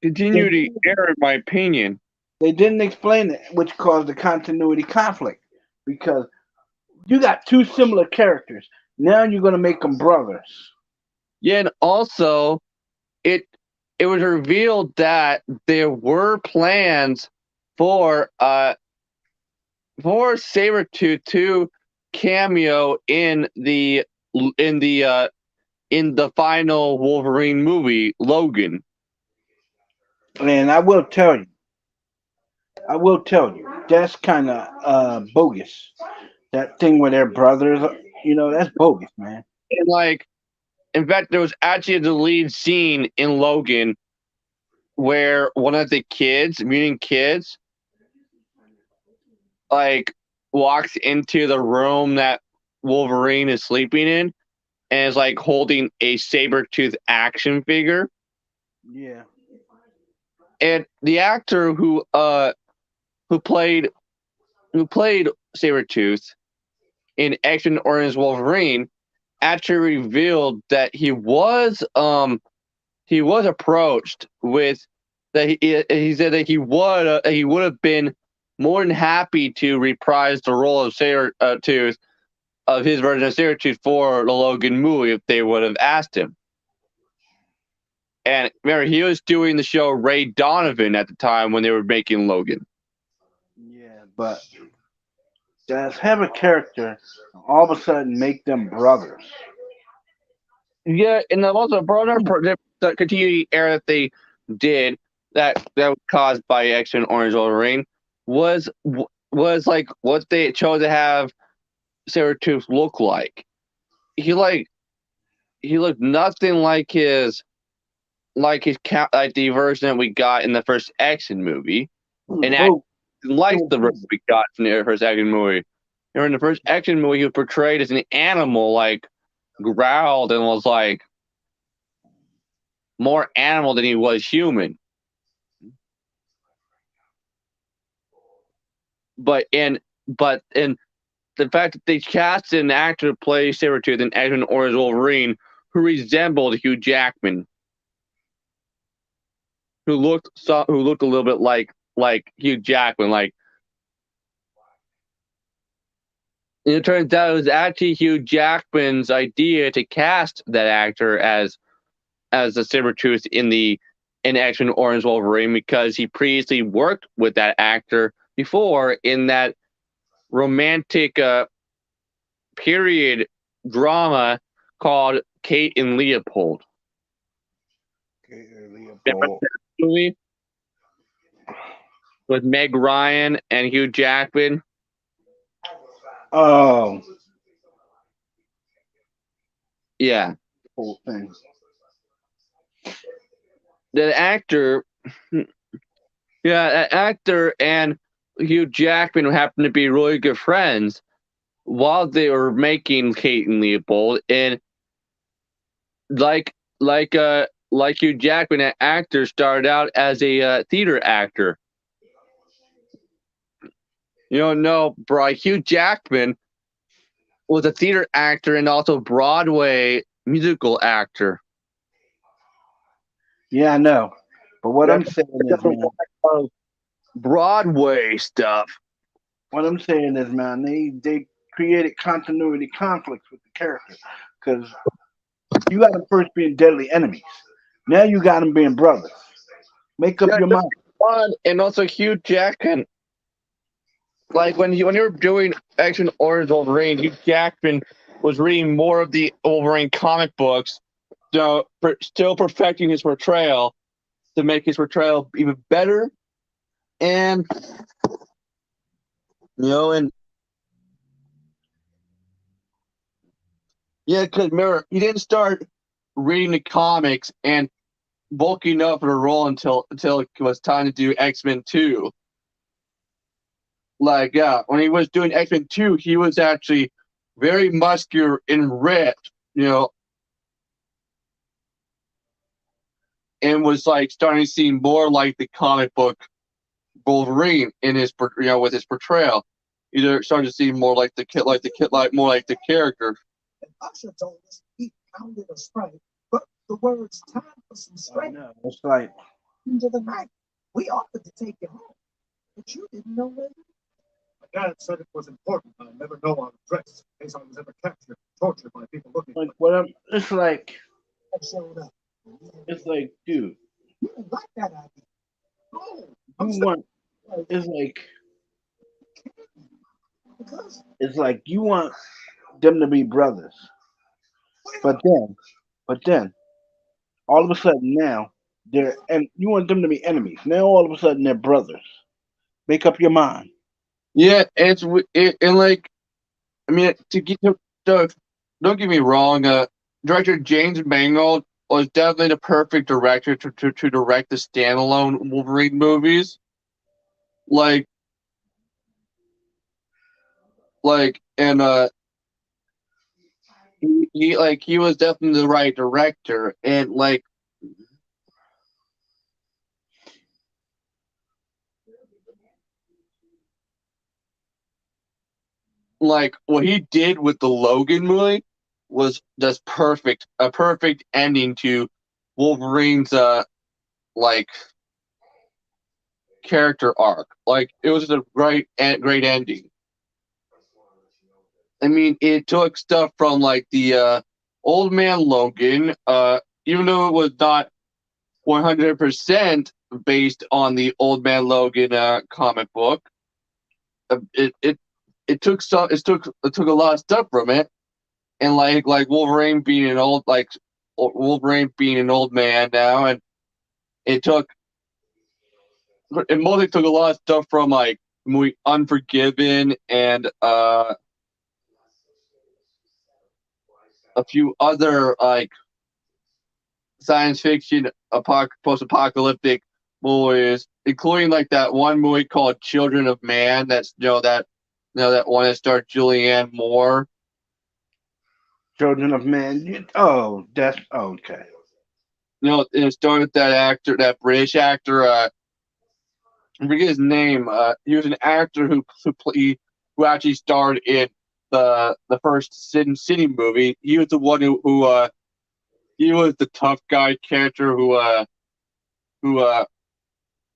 continue to err, in my opinion. they didn't explain it, which caused a continuity conflict because you got two similar characters. Now you're gonna make them brothers. Yeah, and also it it was revealed that there were plans for Sabretooth to cameo in the in the final Wolverine movie, Logan. And I will tell you, that's kind of bogus. That thing where they're brothers, that's bogus, man. And like, in fact, there was actually the lead scene in Logan where one of the kids, mutant kids, like walks into the room that Wolverine is sleeping in and is like holding a Sabretooth action figure. Yeah. And the actor who played Sabretooth in X-Men Orange Wolverine actually revealed that he was approached with that he said that he would have been more than happy to reprise the role of Sabretooth of his version of Sabretooth for the Logan movie if they would have asked him. And remember, he was doing the show Ray Donovan at the time when they were making Logan. Yeah, but just have a character, all of a sudden make them brothers. Yeah, and then also the continuity error that they did that was caused by X-Men Orange Wolverine was like what they chose to have Sabretooth look like. He like he looked nothing like like the version that we got in the first X-Men movie, and Oh, like the version we got in the first X-Men movie. In the first X-Men movie, he was portrayed as an animal, like growled and was like more animal than he was human. But in the fact that they cast an actor to play Sabretooth in X-Men Orange Wolverine who resembled Hugh Jackman, who looked a little bit like Hugh Jackman, like. And it turns out it was actually Hugh Jackman's idea to cast that actor as the Sabretooth in X-Men Orange Wolverine because he previously worked with that actor before in that romantic period drama called Kate and Leopold. Remember that movie with Meg Ryan and Hugh Jackman? Oh, Yeah. whole thing. The actor, that actor and Hugh Jackman happened to be really good friends while they were making Kate and Leopold, and like Hugh Jackman, that actor started out as a theater actor. You don't know, bro. Hugh Jackman was a theater actor and also Broadway musical actor. Yeah, I know. But what I'm saying is, man, Broadway stuff. they created continuity conflicts with the character because you got them first being deadly enemies. Now you got them being brothers. Make up Yeah, your mind. fun, and also Hugh Jackman. Like when you were doing Action Orange Wolverine, Hugh Jackman was reading more of the Wolverine comic books, so still perfecting his portrayal to make his portrayal even better. And and yeah, because remember, he didn't start reading the comics and bulking up for the role until it was time to do X-Men 2. Like, yeah, when he was doing X-Men 2, he was actually very muscular and ripped, and was like starting to seem more like the comic book Wolverine in his, with his portrayal. Either starting to seem more like more like the character. And Usher told us he pounded a strike, but the words time for some I strength know. It's like, into the night. We offered to take you home, but you didn't know where you My dad said it was important I never know how to dress in case I was ever captured and tortured by people looking for me. it's like, had showed up. dude, You didn't like that idea. No, you want, like, it's like, because you want them to be brothers, but then, all of a sudden now and you want them to be enemies. Now all of a sudden they're brothers. Make up your mind. Yeah, and like, I mean, don't get me wrong. Director James Mangold was definitely the perfect director to direct the standalone Wolverine movies. Like, and he was definitely the right director, and like what he did with the Logan movie was just perfect, a perfect ending to Wolverine's like character arc. Like it was a great ending. I mean, it took stuff from like the Old Man Logan, even though it was not 100% based on the Old Man Logan comic book. It took some it took a lot of stuff from it, and like Wolverine being an Wolverine being an old man now, and it mostly took a lot of stuff from like movie Unforgiven and a few other like science fiction post-apocalyptic movies, including like that one movie called Children of Man. That's that one that starred Julianne Moore. Children of Men. Oh, that's okay. It started with that British actor. I forget his name. He was an actor who actually starred in the first Sin City movie. He was the one who he was the tough guy character who uh who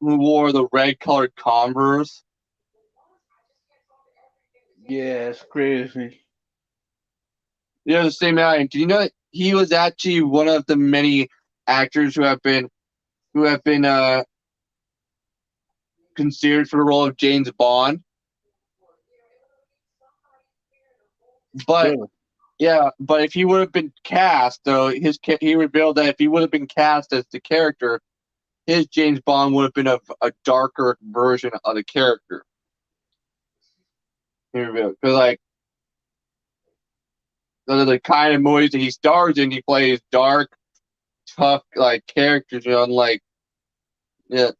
wore the red colored Converse. Yeah, it's crazy. Yeah, the same guy. Do you know that he was actually one of the many actors who have been considered for the role of James Bond? But Really. yeah, but if he would have been cast, though, he revealed that if he would have been cast as the character, his James Bond would have been a darker version of the character. He revealed because like the kind of movies that he stars in, he plays dark, tough like characters, and like yeah.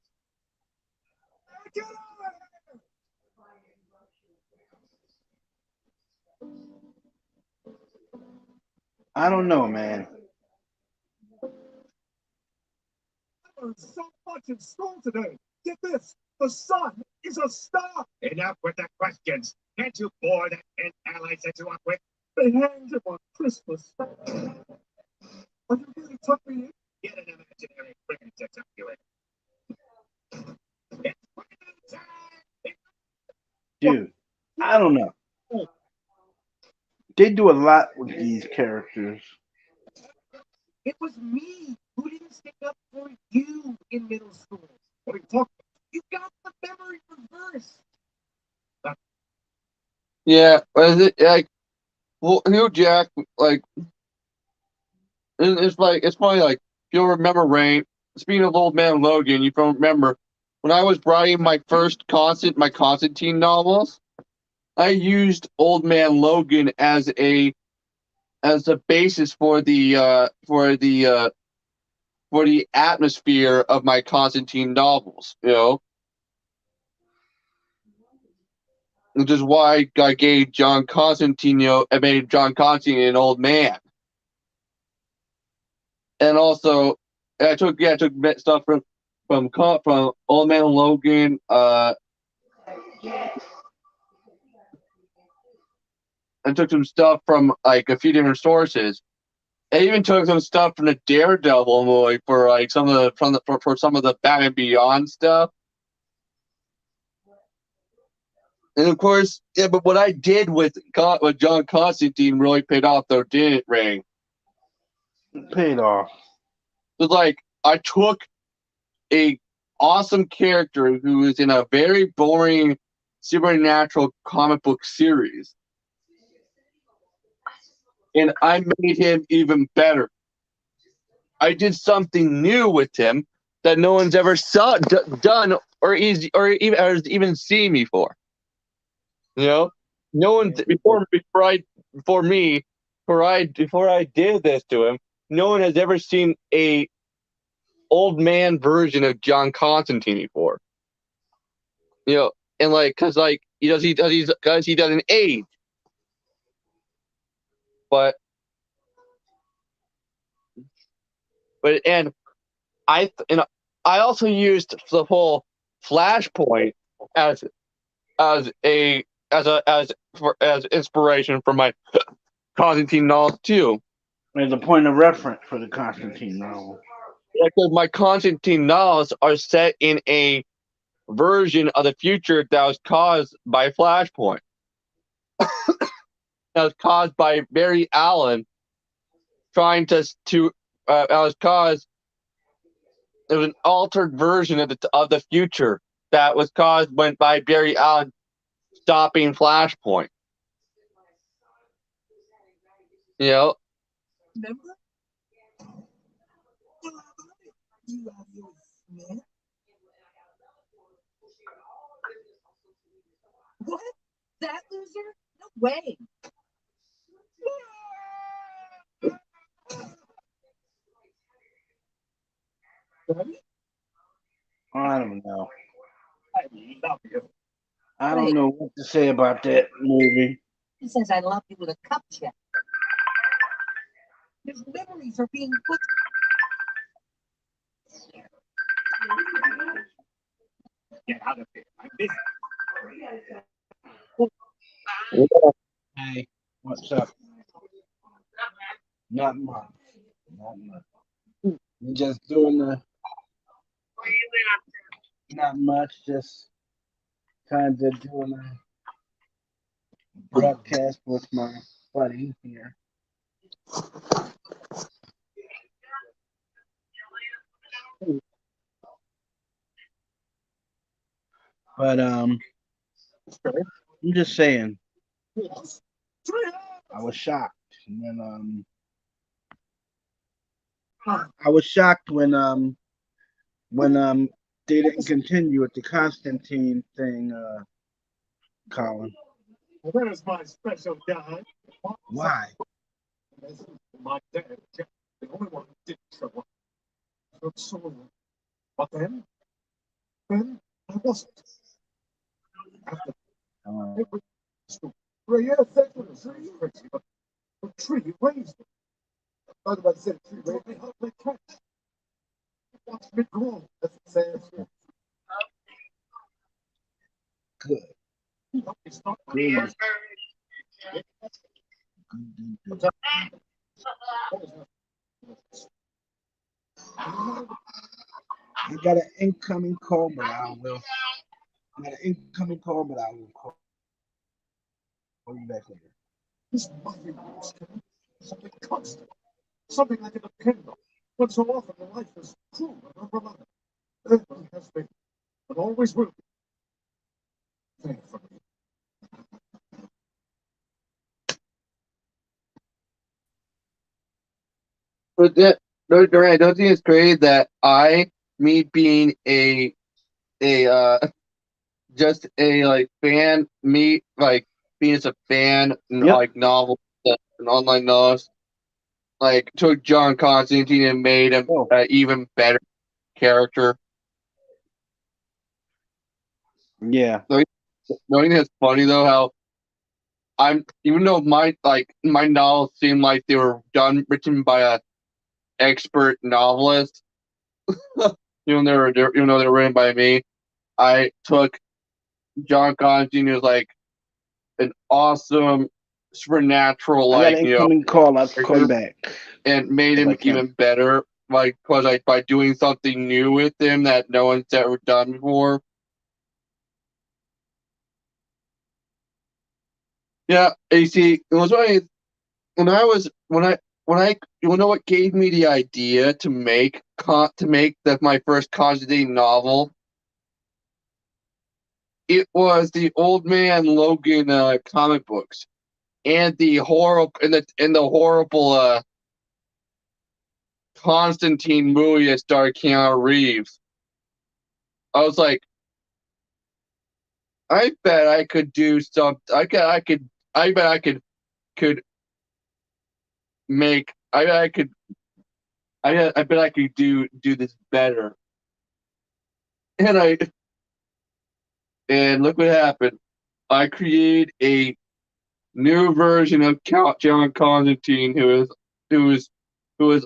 I don't know, man. I learned so much in school today. Get this. The sun is a star. Enough with the questions. Can't you bore that 10 ally set you up with? They hanged him on Christmas. Are you really took me in? Get an imaginary friend to tuck you in. Dude, I don't know. They do a lot with these characters. It was me who didn't stick up for you in middle school. What are you talking You got the memory reversed. Yeah, like, well, Hugh Jack, like, it's funny, like, if you'll remember, Rain, speaking of Old Man Logan, you don't remember, when I was writing my Constantine novels, I used Old Man Logan as a basis for the atmosphere of my Constantine novels, which is why I gave John Constantine, I made John Constantine an old man. And also, I took stuff from Old Man Logan. I took some stuff from like a few different sources. I even took some stuff from the Daredevil movie for like some of the for some of the Batman Beyond stuff. And of course, yeah. But what I did with John Constantine really paid off, though, didn't it, Ray? It paid off. It was like I took a awesome character who is in a very boring supernatural comic book series, and I made him even better. I did something new with him that no one's ever done or even seen before. No one before I did this to him. No one has ever seen a old man version of John Constantine before. And like, cause like he doesn't age. But and I also used the whole Flashpoint as inspiration for my Constantine novels too. As a point of reference for the Constantine novel. Because my Constantine novels are set in a version of the future that was caused by Flashpoint. That was caused by Barry Allen trying to it was an altered version of the future that was caused by Barry Allen stopping Flashpoint. Remember? You have your Smith. What? That loser? No way. I don't know. I love you. I don't know what to say about that movie. He says I love you with a cup check. His memories are being put. Get out of here. I'm busy. Hey, what's up? Not much. Not much. You're just doing not much, just kind of doing a broadcast with my buddy here. But I'm just saying, I was shocked when they didn't continue with the Constantine thing, Colin. Where's my special guy? Why? My dad, Jack, the only one who didn't show up. But then I wasn't. After every school, for a year, thank goodness, crazy, but the tree raised me. I thought about saying tree raised me, helped me catch. Watch me grow. That's the sad truth. Good. He helped me start my Good. first. I got an incoming call, but I will. I got an incoming call, but I will call you back later. This must be something constant, something I can depend on. But so often the life is cruel and unreliable. Ever has been, but always will be. Thankfully. But I don't think it's great that me being just a like fan, me like being as a fan, Yep. like novel, an online novelist, like took John Constantine and made him Oh. an even better character. Yeah. Knowing it's funny though how even though my novels seem like they were written by a expert novelist, even though they're written by me, I took John Constantine who's like an awesome supernatural I got an incoming call. I'll call you back. and made him even better, by doing something new with him that no one's ever done before. Yeah, you see, it was you know what gave me the idea to make my first Constantine novel? It was the Old Man Logan comic books and the horrible Constantine movie that starred Keanu Reeves. I was like, I bet I could do something. I bet I could make. I bet I could. I bet I could do this better. And look what happened. I created a new version of Count John Constantine who is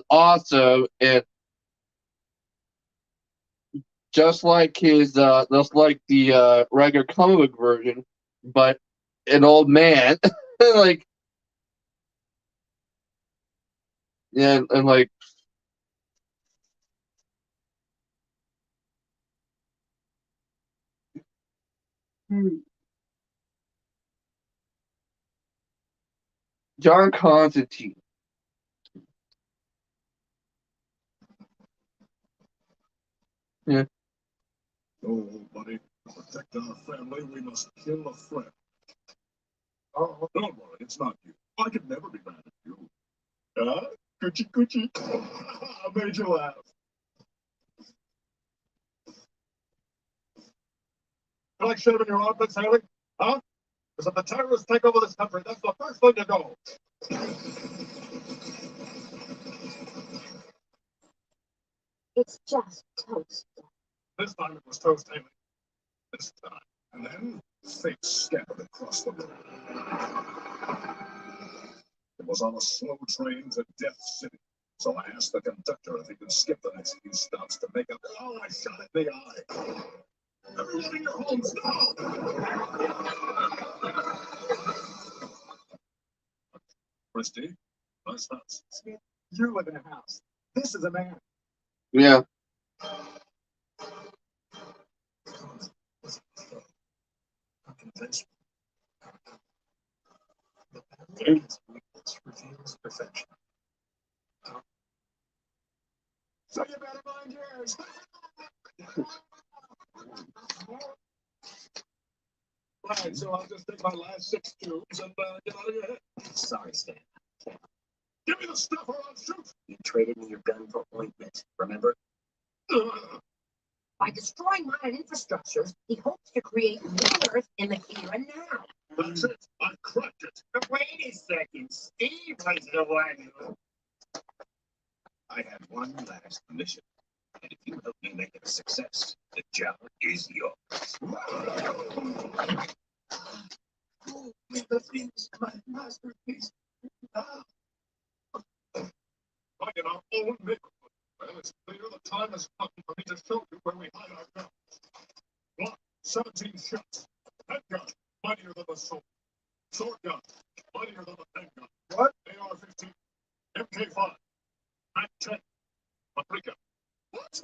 awesome, and just like the regular comic book version, but an old man. like and like John Constantine. Yeah. Oh, buddy, to protect our family, we must kill a friend. Oh, don't worry, it's not you. I could never be mad at you. Coochie coochie. I made you laugh. You like shaving your armpits, Haley? Huh? Because if the terrorists take over this country, that's the first thing to go. It's just toast. This time it was toast, Haley. This time. And then fate scattered across the room. It was on a slow train to Death City. So I asked the conductor if he could skip the next few stops to make up. Oh, I shot it in the eye. Everyone in your homes now! Christy, nice house. Smith, you live in a house. This is a man. Yeah. Convention. The boundaries reveals perfection. So you better mind yours. Right, so I'll just take my last 6 tubes and get out of your head. Sorry, Stan. Give me the stuff or I'll shoot. You traded me your gun for ointment, remember? By destroying modern infrastructures, he hopes to create new Earth in the here and now. That's it. I cracked it. Wait a second. Steve was the one who... I have one last mission. And if you help me make it a success, the job is yours. Oh, the things, my masterpiece. Like in our own neighborhood. Well, it's clear the time has come for me to show you where we hide our guns. Block, 17 shots. Handgun, mightier than the sword. Sword gun, mightier than the handgun. What? AR-15, MK5, Mac 10, Paprika,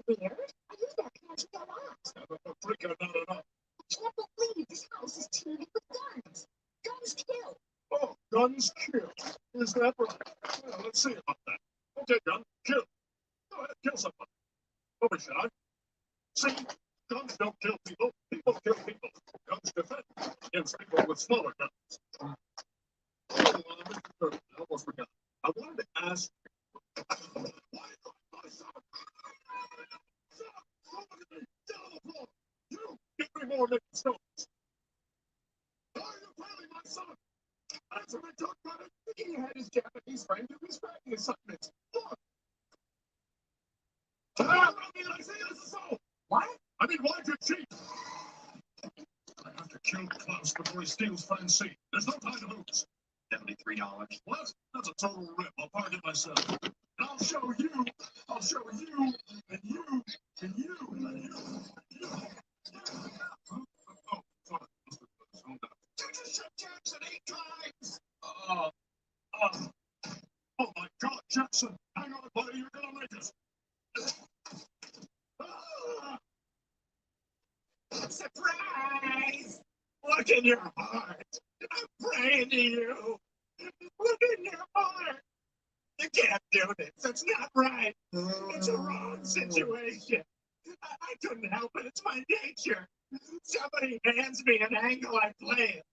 weird. I use that pantry a lot. A freak out, not enough. I can't believe this house is teeming with guns. Guns kill. Oh, guns kill. Is that right? Well, let's see about that. Okay, gun, kill. Go ahead, kill somebody. Don't be shy. See, guns don't kill people. People kill people. Guns defend against people with smaller guns. Oh, Mr. Kirby, I almost forgot. I wanted to ask you, why my son? Look at me, down on the floor. You, give me more nickel stones. Why are you killing my son? Answer me, talk about it. He had his Japanese friend do his writing assignments. Look. I mean, I say this is so. What? I mean, why'd you cheat? I have to kill Klaus before he steals Friend's seat. There's no time to lose. $73. What? That's a total rip. I'll park it myself. And I'll show you. I'll show you. And you. And you. And you. And you. Oh, sorry. Hold on. Did you shoot Jackson 8 times? Oh my God, Jackson. Hang on, buddy. You're gonna make it. Surprise! Look in your heart. I'm praying to you. Look in your heart. You can't do this. That's not right. It's a wrong situation. I couldn't help it. It's my nature. Somebody hands me an angle, I play it.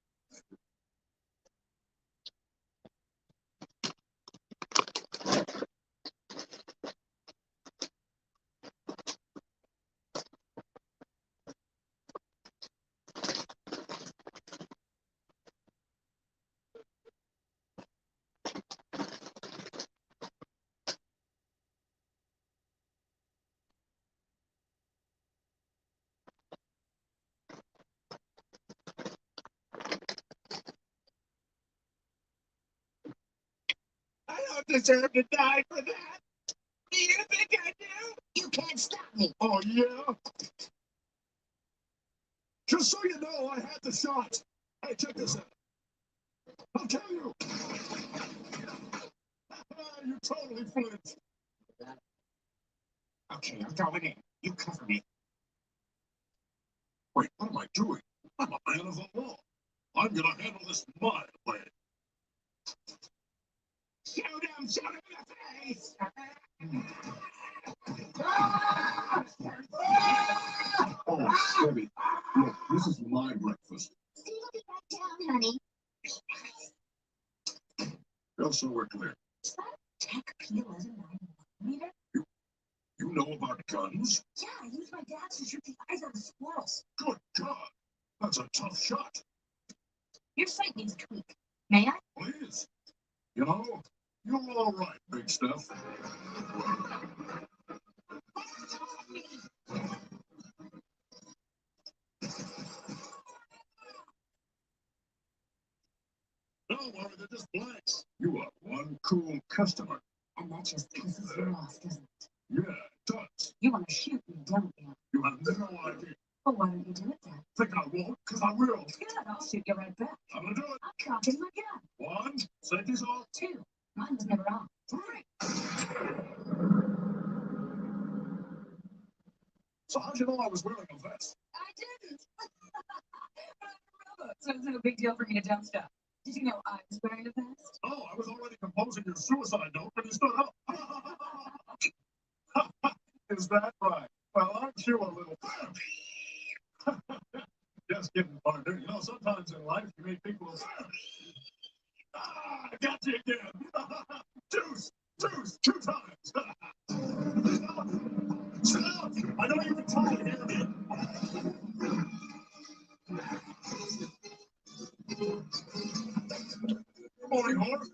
I don't deserve to die for that. Do you think I do? You can't stop me. Oh, yeah? Just so you know, I had the shot. Hey, check this out. I'll tell you. You totally flipped. Okay, I'm going in. You cover me. Wait, what am I doing? I'm a man of the law. I'm gonna handle this my way. Shoot him in the face! Oh, Debbie, look, this is my breakfast. See, look at that down, honey. Just so we're clear. Is that a tech PLS 9mm? You know about guns? Yeah, I used my dad's to shoot the eyes out of squirrels. Good God, that's a tough shot. Your sight needs a tweak. May I? Please. You know, you're all right, big stuff. Don't worry, they're just blanks. You are one cool customer. And that just pisses you off, doesn't it? Yeah, it does. You want to shoot me, don't you? You have no idea. Well, why don't you do it then? Think I won't? Because I will. Good, I'll shoot you right back. I'm gonna do it. I'm cocking my gun. 1, safety's off. 2. Mine was never on. 3. So how'd you know I was wearing a vest? I didn't. So it's no big deal for me to jump stuff. Did you know I was wearing a vest? Oh, I was already composing your suicide note when you stood up. Is that right? Well, aren't you a little... Just kidding, partner. You know, sometimes in life you meet people who... I got you again. Deuce! 2 times. Stop! I don't even try to hear me. Good morning, Horace.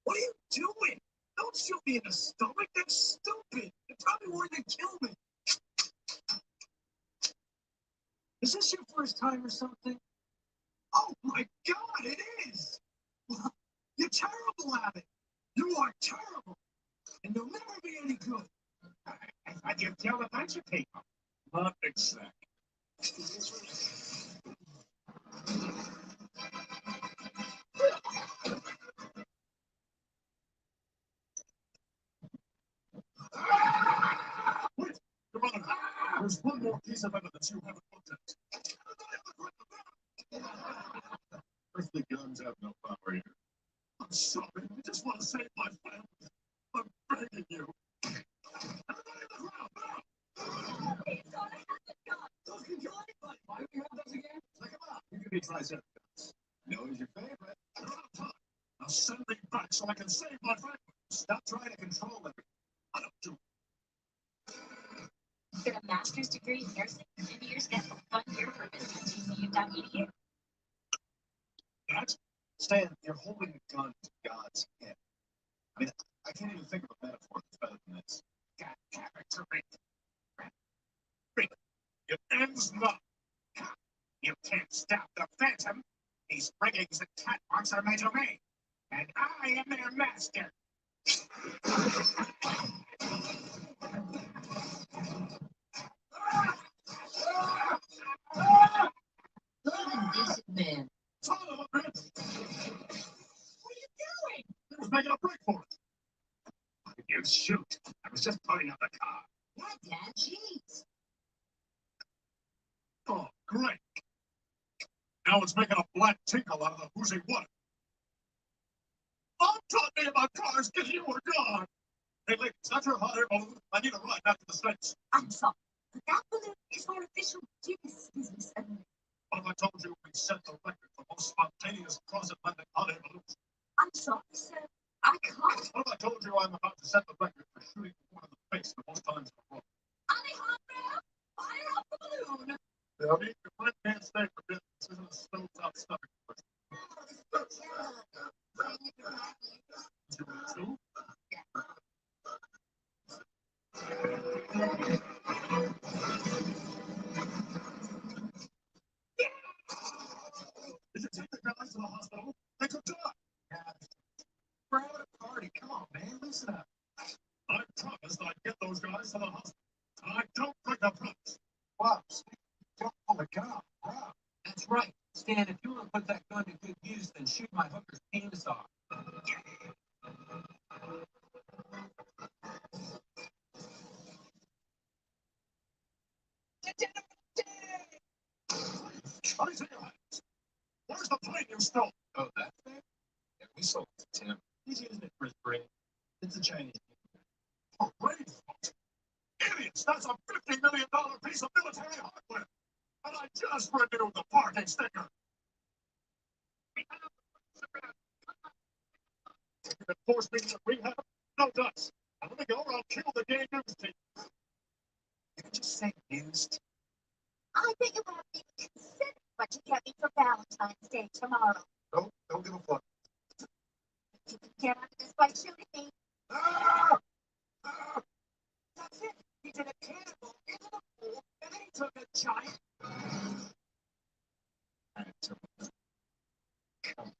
What are you doing? Don't shoot me in the stomach. That's stupid. They probably wanted to kill me. Is this your first time or something? Oh my God, it is. You're terrible at it. You are terrible. And you'll never be any good. I can tell a bunch of people. Not exactly. There's one more piece of evidence you haven't looked at. Earthly guns have no power here. I'm sorry. I just want to save my family. I'm begging you. You can be triceratops. No, is your favorite. Now send me back so I can save my family. Stop trying to control them. I don't do. Get a master's degree in nursing, maybe you're just getting 1 year for business GCU.edu. That? Stan, you're holding a gun to God's head. I mean, I can't even think of a metaphor that's better than this. God, character rate. It ends not. You can't stop the Phantom. These riggings and catwalks are made to me, and I am their master. Decent man. Son of a bitch! What are you doing? I was making a break for it. You shoot. I was just putting up the car. Yeah, Dad, jeez. Oh, great. Now it's making a black tinkle out of the whoozing water. I'm talking about cars because you were gone. Hey, ladies, that's your hot air balloon. I need a ride back to the States. I'm sorry, but that balloon is our official business. What if I told you we set the record for most spontaneous cross-Atlantic hot air balloons? I'm sorry, sir. I can't. What if I told you I'm about to set the record for shooting one in the face the most times in a row? Alejandro, fire up the balloon. I mean, your friend can't stay for business. This isn't a stovetop stomach. Two? Did you take the guys to the hospital? They could die. We're having a party. Come on, man. Listen up. I promised I'd get those guys to the hospital. I don't break a promise. Wow, Steve, don't pull the gun out. Wow. That's right. Stan, if you want to put that gun to good use, then shoot my hooker's penis off. Where's the plane you stole? Oh, that thing? Yeah, we sold it to Tim. He's using it for his brain. It's a Chinese. Oh, brain fuck. Idiots! That's a $50 million piece of military hardware! And I just renewed the parking sticker! You can force me to rehab? No dice. Now let me go or I'll kill the gay news team. You can just say used. I think you haven't even considered what you get me for Valentine's Day tomorrow. No, don't give a fuck. You can get out of this by shooting me. Ah! Ah! That's it. He did a cannonball into the pool, and then he took a giant. Come on.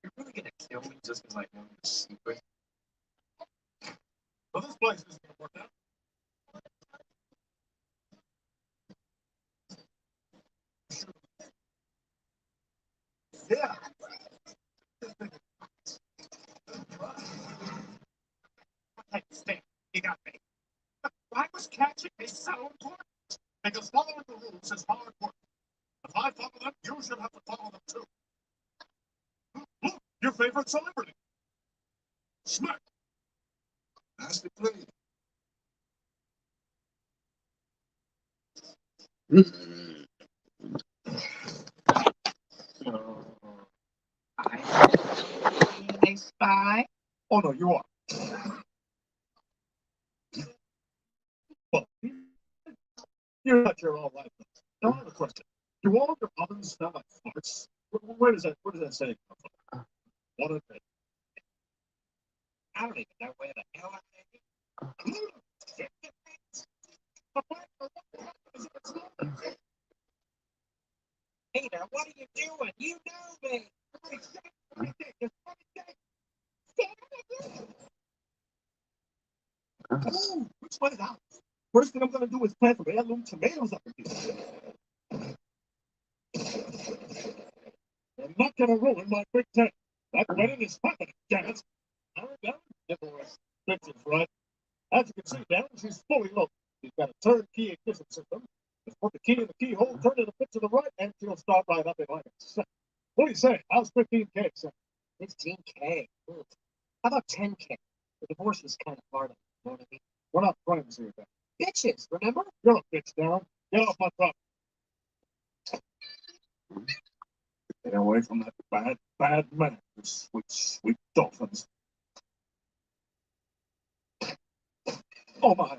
You're really gonna kill me just because I know your secret? Well, this place isn't gonna work out. Yeah. Hey, Stan, you got me. Why was catching me so important? Because following the rules is hard work. If I follow them, you should have to follow them too. Look, your favorite celebrity. Smack. Nasty plea. I spy. Oh no, you are. Well, you're not your own life. Now I have a question. Do all of your ovens smell like farts? Where does that say come from? What is it? I don't even know where the hell I'm making. Peter, what are you doing? You know me. Oh, which way is out? First thing I'm gonna do is plant some heirloom tomatoes up in here. I'm not gonna ruin my big tent. That wedding is happening, damn it. All right, now, divorce. Pictures, right? As you can see, now she's fully loaded. He's got a turnkey ignition system. Just put the key in the keyhole, turn it a bit to the right, and she'll start right up in like a second. What do you say? How's 15K, son? 15K. Ooh. How about 10K? The divorce is kind of hard on you know what I mean? We're not friends here, Ben. Bitches, remember? You're a bitch, Darren. Get off my truck. Get away from that bad man, sweet dolphins. Oh my.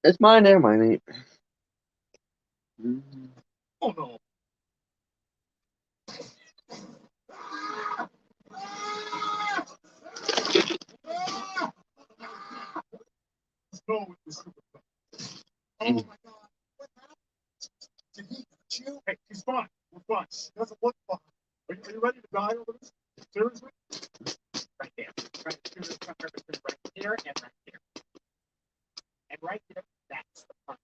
It's mine there, my mate. Oh no. Let's go with this stupid thing. Oh my God. What happened? Did he hit you? Hey, he's fine. We're fine. He doesn't look fine. Are you ready to die over this? Seriously? Right there. Right here, right here, and right here. And right here, that's the front.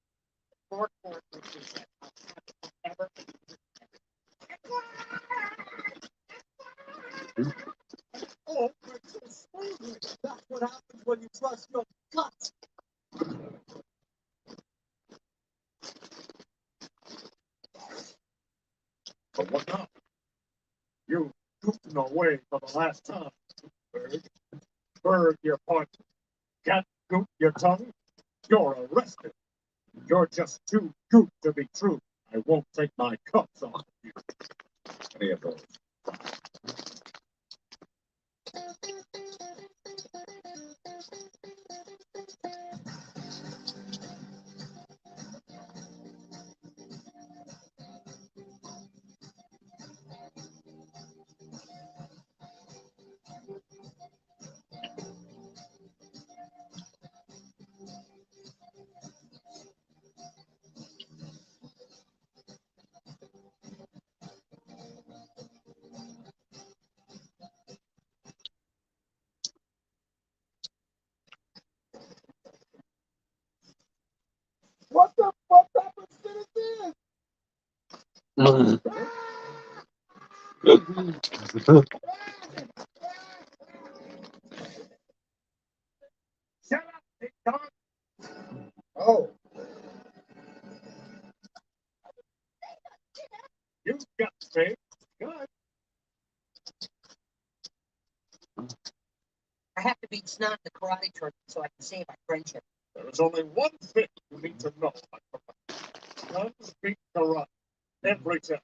The 4 which is that ever. Oh, it's so smoothly. That's what happens when you trust your gut. But what now? You goofing away for the last time, Berg. Berg your punch. Cat goop your tongue. You're arrested. You're just too goop to be true. I won't take my cuffs off you. Any of those. What the fuck happened to this? Shut up, big dog. Oh. You got faith. Good. I have to beat snot in the karate tournament so I can save my friendship. There is only one thing you need to know, my friend. Guns beat karate. Every time.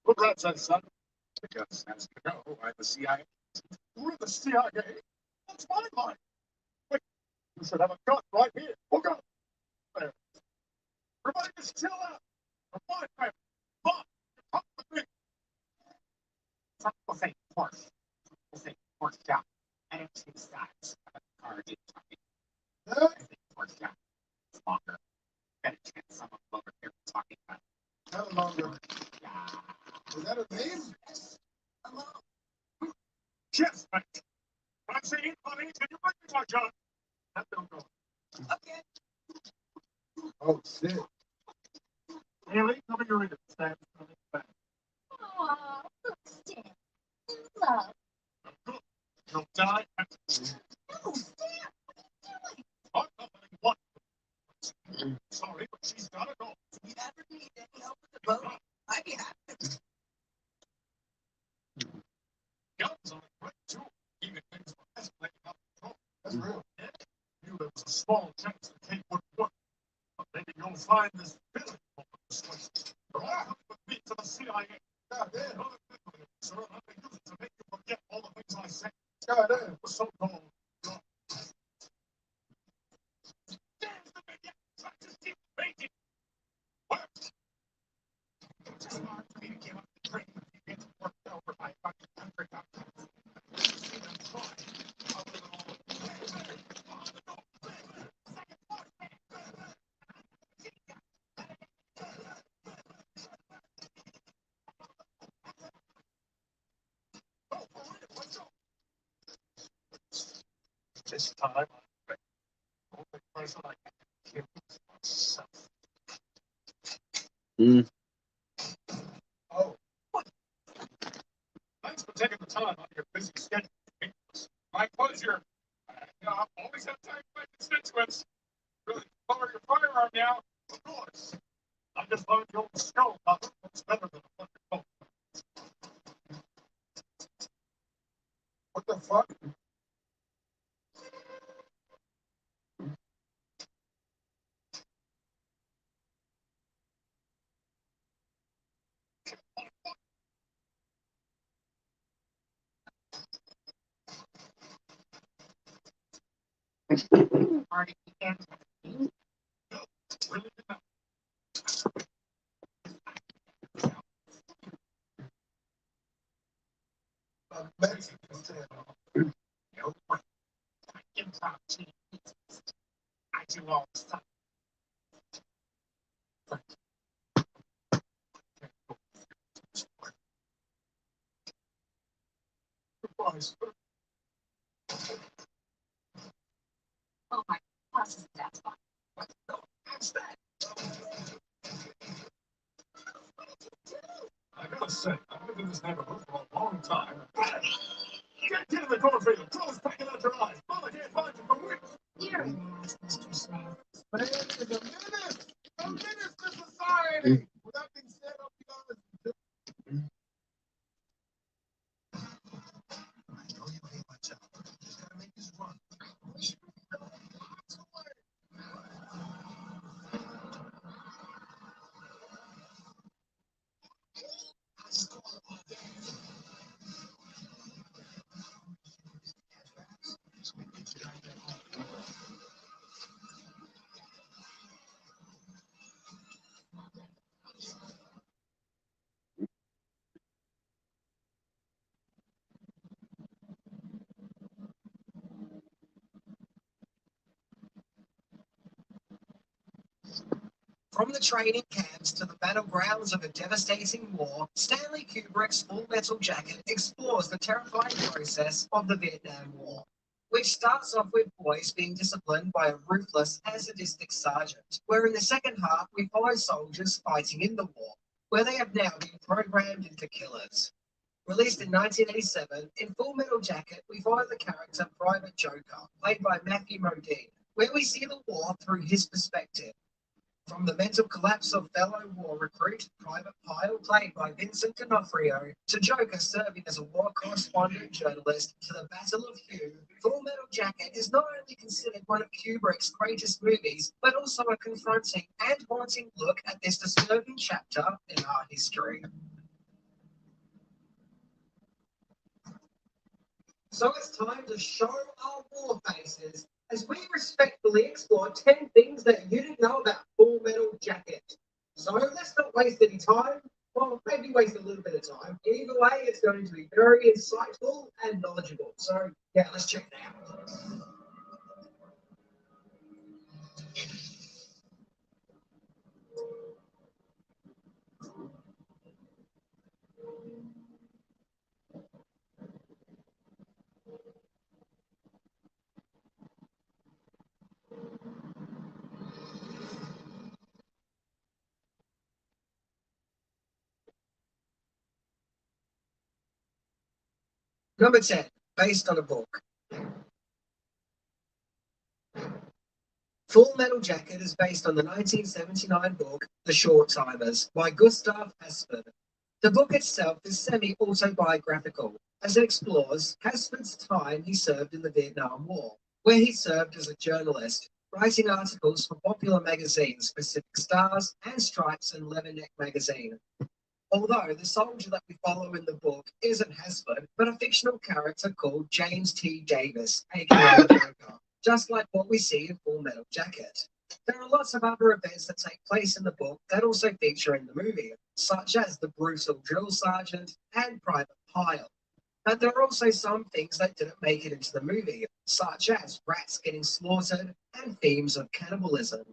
Look right, son. Because as you know, I'm the CIA. We're the CIA. That's my line. Wait, you should have a gun right here. Look up. There. Everybody just chill out. I'm fine, man. Come on. Come with me. Some people say Porsche. Some people say Porsche job. I don't see the size of a car did something. Huh? I think Porsche job is longer. Got a chance some of them over here talking about How longer? yeah. Is that a name? Hello. Yes, mate. When I say incoming, can you bring me my gun? That don't go. Okay. Oh, shit. Haley, come here, read it. Stand coming back. Oh, look, Stan. In love. Good. You'll die at No, Stan. I'm not letting one. Sorry, but she's gotta go. If you ever need any help with the boat, I'd be happy. Guns are great too. Even things for escalating out of control. That's real. Yeah. Knew there was a small chance the tape wouldn't work. But maybe you'll find this villain over this place. You're all coming with me to the CIA. God damn. Another villain, sir. I'm gonna use it to make you forget all the things I said. God damn. The so-called this time, the only person I can kill is myself. Oh, thanks for taking the time out of your busy schedule to meet us. My pleasure. I always have time for my constituents. Really follow your firearm now, of course. I just learned your old skull puppet looks better than a fucking boat. What the fuck? Party weekend. Really good. Amazing. No way. Impromptu. I do all the stuff. Oh my gosh, that's fine. What's that? I gotta say, I've lived in this neighborhood for a long time. Get in the cornfield. Clothes packing out your eyes. Mama can't find you for weeks. Here. Mr. Smith. Man, it's a menace to society. With that being said, I'll be honest with you. I know you hate my job. Just gotta make this run. From the training camps to the battlegrounds of a devastating war, Stanley Kubrick's Full Metal Jacket explores the terrifying process of the Vietnam War, which starts off with boys being disciplined by a ruthless and sadistic sergeant, where in the second half we follow soldiers fighting in the war, where they have now been programmed into killers. Released in 1987, in Full Metal Jacket, we follow the character Private Joker, played by Matthew Modine, where we see the war through his perspective. From the mental collapse of fellow war recruit Private Pyle, played by Vincent D'Onofrio, to Joker serving as a war correspondent journalist, to the Battle of Hue, Full Metal Jacket is not only considered one of Kubrick's greatest movies, but also a confronting and haunting look at this disturbing chapter in our history. So it's time to show our war faces as we respectfully explore 10 things that you didn't know about Full Metal Jacket. So let's not waste any time. Well, maybe waste a little bit of time. Either way, it's going to be very insightful and knowledgeable. So yeah, let's check it out. Number 10, based on a book. Full Metal Jacket is based on the 1979 book The Short Timers by Gustav Hasford. The book itself is semi-autobiographical, as it explores Hasford's time he served in the Vietnam War, where he served as a journalist, writing articles for popular magazines Pacific Stars and Stripes and Leatherneck magazine. Although the soldier that we follow in the book isn't Hasford, but a fictional character called James T. Davis, aka Joker, just like what we see in Full Metal Jacket. There are lots of other events that take place in the book that also feature in the movie, such as the brutal drill sergeant and Private Pyle. But there are also some things that didn't make it into the movie, such as rats getting slaughtered and themes of cannibalism.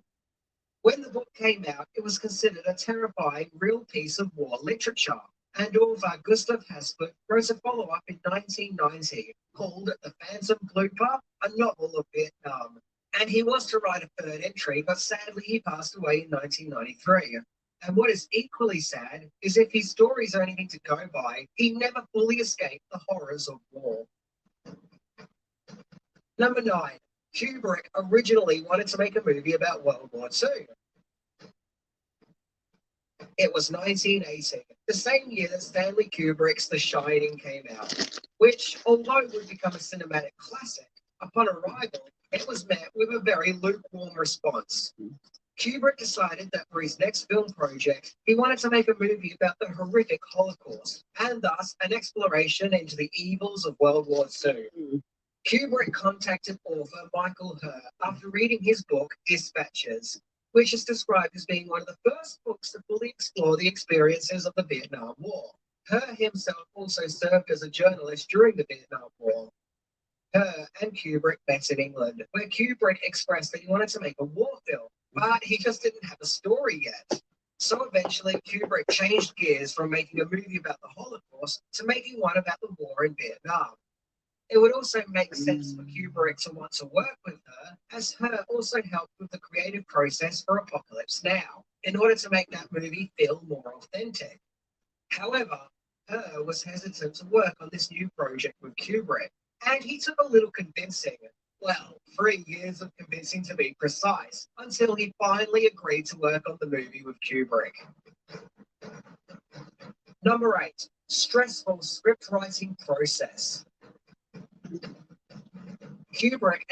When the book came out, it was considered a terrifying real piece of war literature, and author Gustav Haspert wrote a follow-up in 1990 called The Phantom Blooper, a novel of Vietnam. And he was to write a third entry, but sadly he passed away in 1993. And what is equally sad is if his stories are anything to go by, he never fully escaped the horrors of war. Number 9. Kubrick originally wanted to make a movie about World War II. It was 1980, the same year that Stanley Kubrick's The Shining came out, which, although would become a cinematic classic, upon arrival, it was met with a very lukewarm response. Kubrick decided that for his next film project, he wanted to make a movie about the horrific Holocaust, and thus an exploration into the evils of World War II. Kubrick contacted author Michael Herr after reading his book, Dispatches, which is described as being one of the first books to fully explore the experiences of the Vietnam War. Herr himself also served as a journalist during the Vietnam War. Herr and Kubrick met in England, where Kubrick expressed that he wanted to make a war film, but he just didn't have a story yet. So eventually, Kubrick changed gears from making a movie about the Holocaust to making one about the war in Vietnam. It would also make sense for Kubrick to want to work with her, as Herr also helped with the creative process for Apocalypse Now, in order to make that movie feel more authentic. However, Herr was hesitant to work on this new project with Kubrick, and he took a little convincing. Well, 3 years of convincing to be precise, until he finally agreed to work on the movie with Kubrick. Number 8. Stressful script writing process. Kubrick